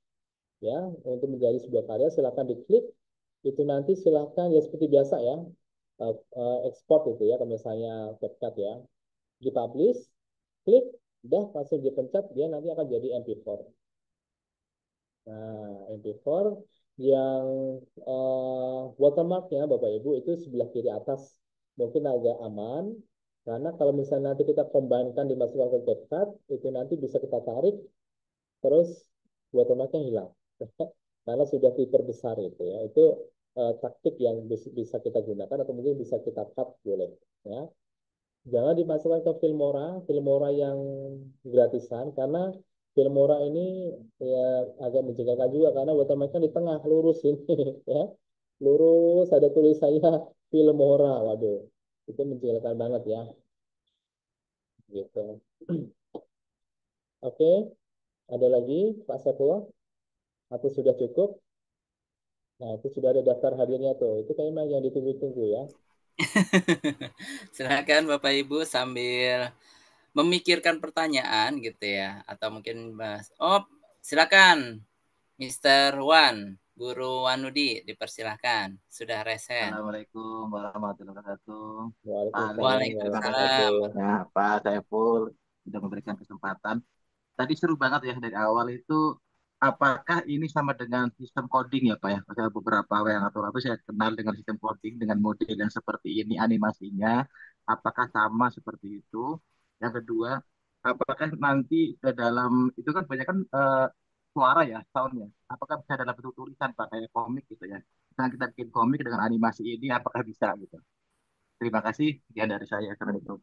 S3: Ya, untuk menjadi sebuah karya silakan diklik. Itu nanti silakan ya seperti biasa ya. Export itu ya, kalau misalnya CapCut ya. Dipublish, klik, udah langsung dipencet, dia nanti akan jadi MP4. Nah, MP4 yang watermarknya Bapak Ibu itu sebelah kiri atas mungkin agak aman karena kalau misalnya nanti kita combine-kan dimasukkan ke CapCut itu nanti bisa kita tarik terus watermarknya hilang karena sudah diperbesar itu ya itu taktik yang bisa kita gunakan atau mungkin bisa kita cut boleh ya. Jangan dimasukkan ke Filmora yang gratisan karena Filmora ini ya agak menjengkelkan juga karena watermarknya di tengah lurus ini ya. Lurus ada tulisannya Filmora. Waduh, itu menjengkelkan banget ya. Gitu. Oke, ada lagi Pak Saifullah? Atau sudah cukup? Nah, itu sudah ada daftar hadirnya tuh. Itu kayaknya yang ditunggu-tunggu ya.
S2: Silakan Bapak Ibu sambil memikirkan pertanyaan gitu ya, atau mungkin bahas. Oh, silakan Mr. Wan, Guru Wanudi, dipersilahkan. Sudah resen.
S7: Assalamualaikum warahmatullahi wabarakatuh.
S3: Waalaikumsalam
S7: Terima
S3: warahmatullahi
S7: kasih
S2: Waalaikumsalam.
S3: wabarakatuh.
S7: ya Pak Saiful sudah memberikan kesempatan. Tadi seru banget ya dari awal itu. Apakah ini sama dengan sistem coding ya Pak ya? Saya beberapa yang atau saya kenal dengan sistem coding dengan model yang seperti ini animasinya. Apakah sama seperti itu? Yang kedua, apakah nanti ke dalam itu kan banyak kan suara ya, soundnya. Apakah bisa dalam bentuk tulisan Pak kayak komik gitu ya? Misalnya kita bikin komik dengan animasi ini, apakah bisa gitu? Terima kasih. Sekian dari saya. Assalamualaikum.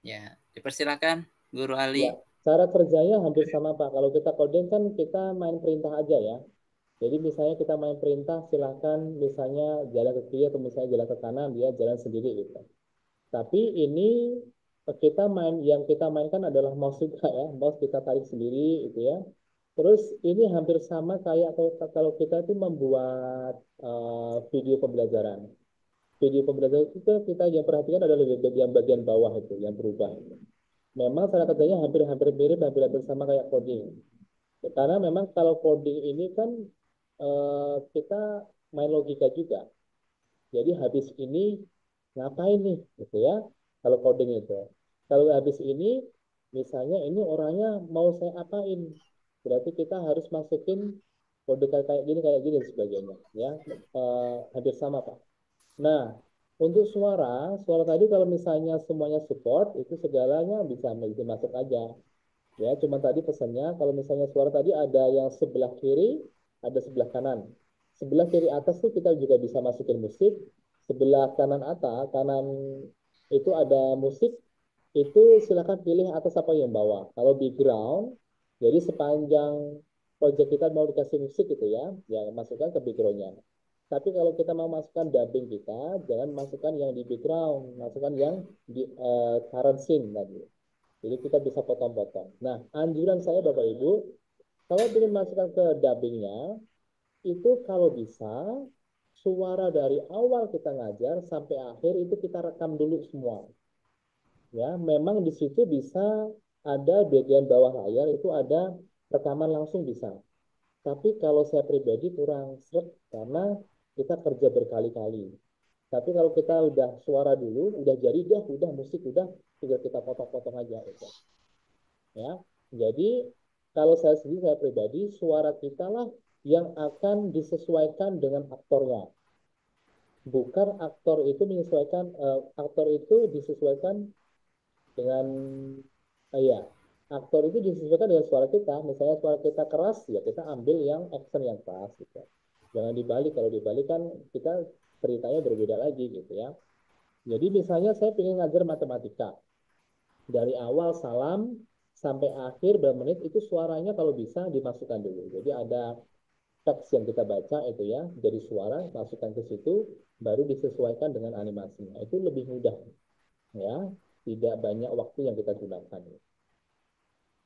S2: Ya, dipersilakan Guru Ali.
S3: Ya, cara kerjanya hampir sama Pak. Kalau kita coding kan kita main perintah aja ya. Jadi misalnya kita main perintah, silahkan misalnya jalan ke kiri atau misalnya jalan ke kanan, dia jalan sendiri gitu. Tapi ini kita mainkan adalah mouse juga ya, mouse kita tarik sendiri itu ya. Terus ini hampir sama kayak kalau kita itu membuat video pembelajaran. Video pembelajaran itu kita yang perhatikan adalah bagian bawah itu yang berubah. Memang cara kerjanya hampir-hampir mirip, hampir-hampir sama kayak coding. Karena memang kalau coding ini kan kita main logika juga. Jadi habis ini ngapain nih, gitu ya? Kalau coding itu. Kalau habis ini, misalnya ini orangnya mau saya apain? Berarti kita harus masukin kode kayak gini dan sebagainya. Ya, hampir sama Pak. Nah, untuk suara tadi kalau misalnya semuanya support, itu segalanya bisa masuk aja. Ya, cuma tadi pesannya kalau misalnya suara tadi ada yang sebelah kiri, ada sebelah kanan. Sebelah kiri atas tuh kita juga bisa masukin musik. Sebelah kanan itu ada musik. Itu silakan pilih atas apa yang bawah. Kalau background, jadi sepanjang project kita mau dikasih musik gitu ya, yang masukkan ke backgroundnya. Tapi kalau kita mau masukkan dubbing kita, jangan masukkan yang di background, masukkan yang di current scene tadi. Jadi kita bisa potong-potong. Nah, anjuran saya Bapak Ibu, kalau ingin masukkan ke dubbingnya, itu kalau bisa, suara dari awal kita ngajar sampai akhir itu kita rekam dulu semua. Ya, memang di situ bisa ada bagian bawah layar, itu ada rekaman langsung bisa. Tapi kalau saya pribadi kurang seret karena kita kerja berkali-kali. Tapi kalau kita udah suara dulu, udah jadi, udah musik, udah tinggal kita potong-potong aja. Gitu. Ya, jadi kalau saya sendiri, saya pribadi, suara kita lah yang akan disesuaikan dengan aktornya. Bukan aktor itu disesuaikan dengan, ya, aktor itu disesuaikan dengan suara kita. Misalnya suara kita keras, ya kita ambil yang action yang keras, gitu. Jangan dibalik, kalau dibalik kan kita ceritanya berbeda lagi, gitu ya. Jadi misalnya saya ingin ngajar matematika. Dari awal salam sampai akhir berapa menit itu suaranya kalau bisa dimasukkan dulu. Jadi ada teks yang kita baca itu ya, jadi suara masukkan ke situ, baru disesuaikan dengan animasinya. Itu lebih mudah ya, tidak banyak waktu yang kita gunakan.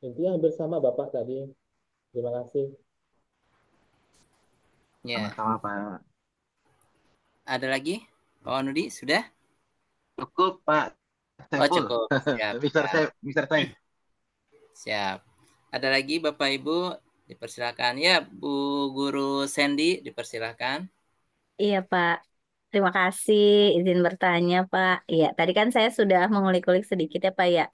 S3: Intinya hampir sama Bapak tadi. Terima kasih.
S2: Ya,
S7: Sama-sama Pak.
S2: ada lagi? Pak Wanudi, sudah?
S7: Cukup Pak
S2: Oh,
S7: Saiful.
S2: cukup. Siap,
S7: Mister
S2: siap.
S7: Saif, Mister Saif.
S2: Siap. Ada lagi Bapak Ibu? Dipersilakan. Ya, Bu Guru Sandy, dipersilakan.
S8: Iya, Pak. Terima kasih izin bertanya, Pak. Iya, tadi kan saya sudah mengulik-ulik sedikit ya, Pak ya.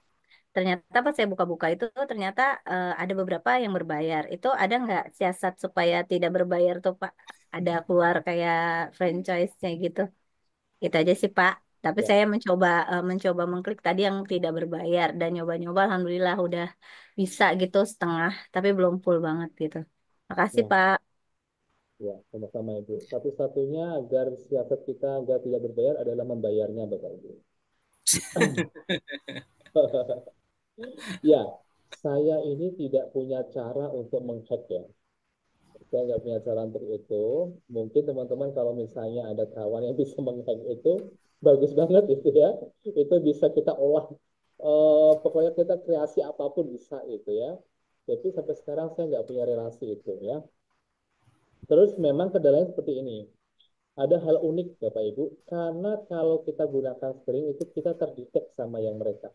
S8: Ternyata pas saya buka-buka itu ternyata ada beberapa yang berbayar. Itu ada nggak siasat supaya tidak berbayar tuh, Pak? Ada keluar kayak franchise-nya gitu. Itu aja sih, Pak. Tapi
S3: Ya,
S8: saya mencoba mengklik tadi yang tidak berbayar dan nyoba-nyoba alhamdulillah udah bisa gitu setengah, tapi belum full banget gitu. Makasih,
S3: ya,
S8: Pak.
S3: ya, sama-sama Ibu. Satu-satunya agar siasat kita agar tidak berbayar adalah membayarnya Bapak Ibu. Ya, saya ini tidak punya cara untuk menghack ya. Saya nggak punya cara untuk itu. Mungkin teman-teman kalau misalnya ada kawan yang bisa menghack itu, bagus banget itu ya. Itu bisa kita olah. Pokoknya kita kreasi apapun bisa itu ya. Jadi sampai sekarang saya nggak punya relasi itu ya. Terus memang kendalanya seperti ini. Ada hal unik Bapak Ibu, karena kalau kita gunakan string itu kita terdetek sama yang mereka.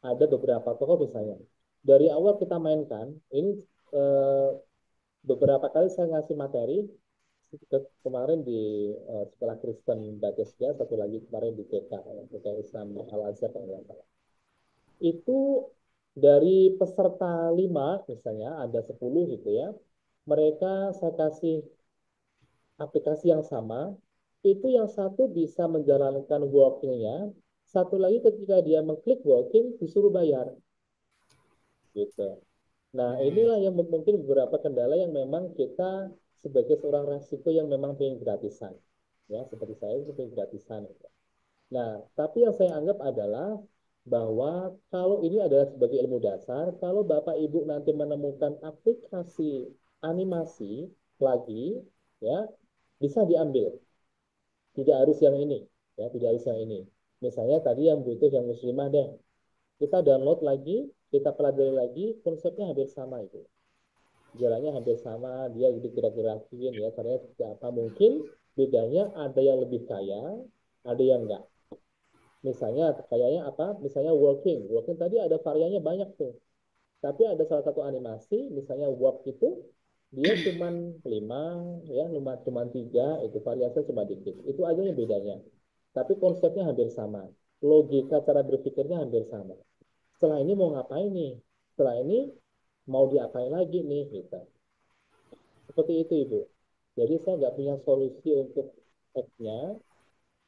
S3: Ada beberapa tokoh misalnya. Dari awal kita mainkan, ini beberapa kali saya ngasih materi, kemarin di sekolah Kristen Baptistia, satu lagi kemarin di TK, TK Islam Al-Azhar, itu dari peserta 5 misalnya ada 10 gitu ya, mereka saya kasih aplikasi yang sama, itu yang satu bisa menjalankan working-nya, satu lagi ketika dia mengklik working disuruh bayar gitu. Nah, inilah yang mungkin beberapa kendala yang memang kita sebagai seorang resiko yang memang pengen gratisan. Ya, seperti saya itu pengen gratisan. Nah, tapi yang saya anggap adalah bahwa kalau ini adalah sebagai ilmu dasar, kalau Bapak Ibu nanti menemukan aplikasi animasi lagi, ya, bisa diambil. Tidak harus yang ini, ya, tidak harus yang ini. Misalnya tadi yang butuh yang muslimah deh. Kita download lagi, kita pelajari lagi, konsepnya hampir sama itu. Jalannya hampir sama, dia digerak-gerakin ya, karena apa mungkin bedanya ada yang lebih kaya, ada yang enggak. Misalnya kayaknya apa? Misalnya working tadi ada variannya banyak tuh. Tapi ada salah satu animasi, misalnya work itu dia cuma 5, ya, cuma 3, itu variasinya cuma dikit. Itu aja yang bedanya. Tapi konsepnya hampir sama. Logika cara berpikirnya hampir sama. Setelah ini mau ngapain nih? Setelah ini mau diapain lagi nih? Gitu. Seperti itu, Ibu. Jadi saya nggak punya solusi untuk hacknya,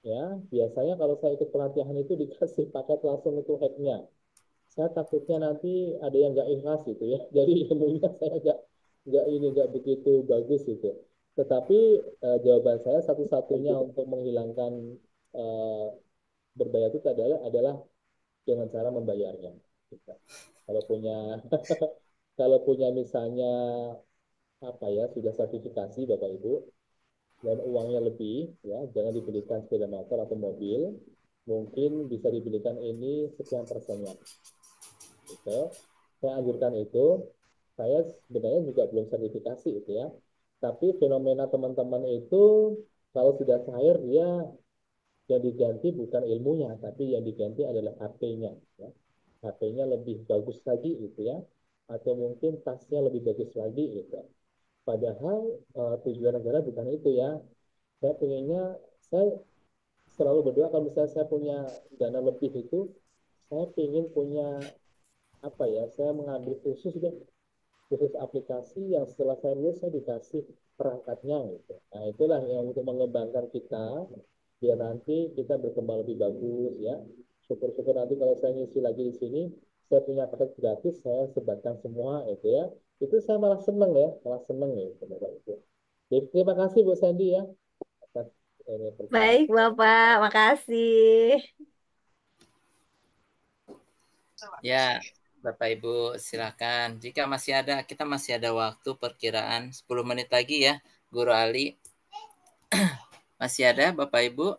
S3: ya. Biasanya kalau saya ikut pelatihan itu dikasih paket langsung untuk hacknya. Saya takutnya nanti ada yang nggak ikhlas gitu ya. Jadi ilmunya saya nggak begitu bagus gitu. Tetapi jawaban saya satu-satunya untuk menghilangkan eh, berbayar itu adalah dengan cara membayarnya. Gitu. Kalau punya kalau punya misalnya apa ya sudah sertifikasi Bapak Ibu dan uangnya lebih ya jangan dibelikan sepeda motor atau mobil, mungkin bisa dibelikan ini sekian persennya. Gitu. Saya anjurkan itu. Saya sebenarnya juga belum sertifikasi itu ya. Tapi fenomena teman-teman itu kalau sudah cair dia yang diganti bukan ilmunya, tapi yang diganti adalah HP-nya. Ya. HP-nya lebih bagus lagi gitu ya. Atau mungkin tasnya lebih bagus lagi gitu. Padahal tujuan negara bukan itu ya. Saya selalu berdoa kalau misalnya saya punya dana lebih itu, saya ingin punya apa ya, saya mengambil khusus aplikasi yang setelah saya lulus saya dikasih perangkatnya gitu. Nah itulah yang untuk mengembangkan kita biar nanti kita berkembang lebih bagus ya. Syukur-syukur nanti kalau saya ngisi lagi di sini, saya punya paket gratis, saya sebarkan semua itu ya. Itu saya malah seneng ya, malah seneng ya. Itu. Jadi terima kasih Bu Sandy ya atas ini pertanyaan.
S8: Baik, Bapak. Makasih.
S2: Ya, Bapak Ibu silakan. Jika masih ada, kita masih ada waktu perkiraan 10 menit lagi ya, Guru Ali. Masih ada Bapak Ibu?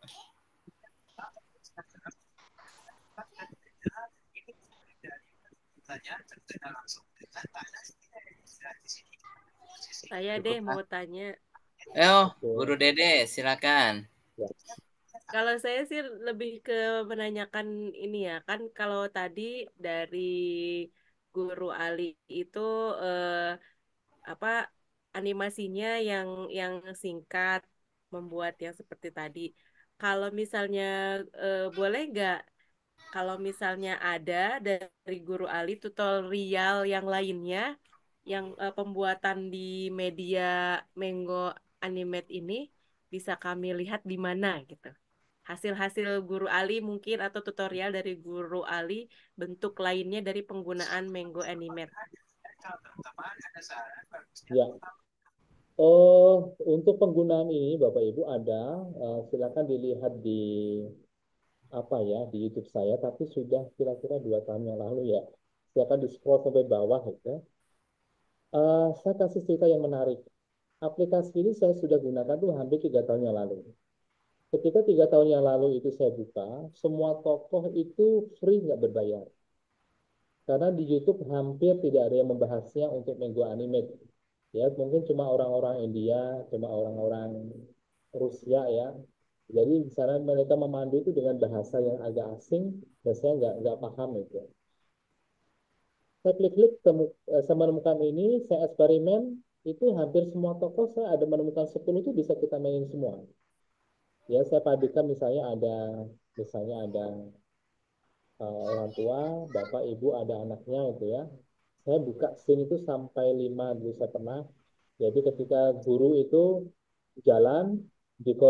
S1: Saya deh mau tanya.
S2: Guru Dede, silakan.
S3: Ya.
S1: Kalau saya sih lebih ke menanyakan ini ya, kan kalau tadi dari Guru Ali itu apa animasinya yang singkat, membuat yang seperti tadi. Kalau misalnya boleh nggak kalau misalnya ada dari Guru Ali tutorial yang lainnya yang pembuatan di media Mango Animate ini bisa kami lihat di mana gitu. Hasil-hasil Guru Ali mungkin atau tutorial dari Guru Ali bentuk lainnya dari penggunaan Mango Animate.
S3: Ya. Untuk penggunaan ini Bapak Ibu ada, silakan dilihat di apa ya di YouTube saya, tapi sudah kira-kira 2 tahun yang lalu ya. Silakan di scroll sampai bawah gitu. Saya kasih cerita yang menarik. Aplikasi ini saya sudah gunakan tuh hampir 3 tahun yang lalu. Ketika 3 tahun yang lalu itu saya buka, semua tokoh itu free nggak berbayar. Karena di YouTube hampir tidak ada yang membahasnya untuk Mango Animate. Ya, mungkin cuma orang-orang India, cuma orang-orang Rusia ya. Jadi di sana mereka memandu itu dengan bahasa yang agak asing, dan saya nggak paham itu. Saya klik-klik, saya menemukan ini, saya eksperimen, itu hampir semua tokoh saya ada menemukan 10 itu bisa kita mainin semua. Ya, saya padukan misalnya ada orang tua, bapak, ibu, ada anaknya gitu ya. Saya buka scene itu sampai 5 dulu saya pernah. Jadi ketika guru itu jalan di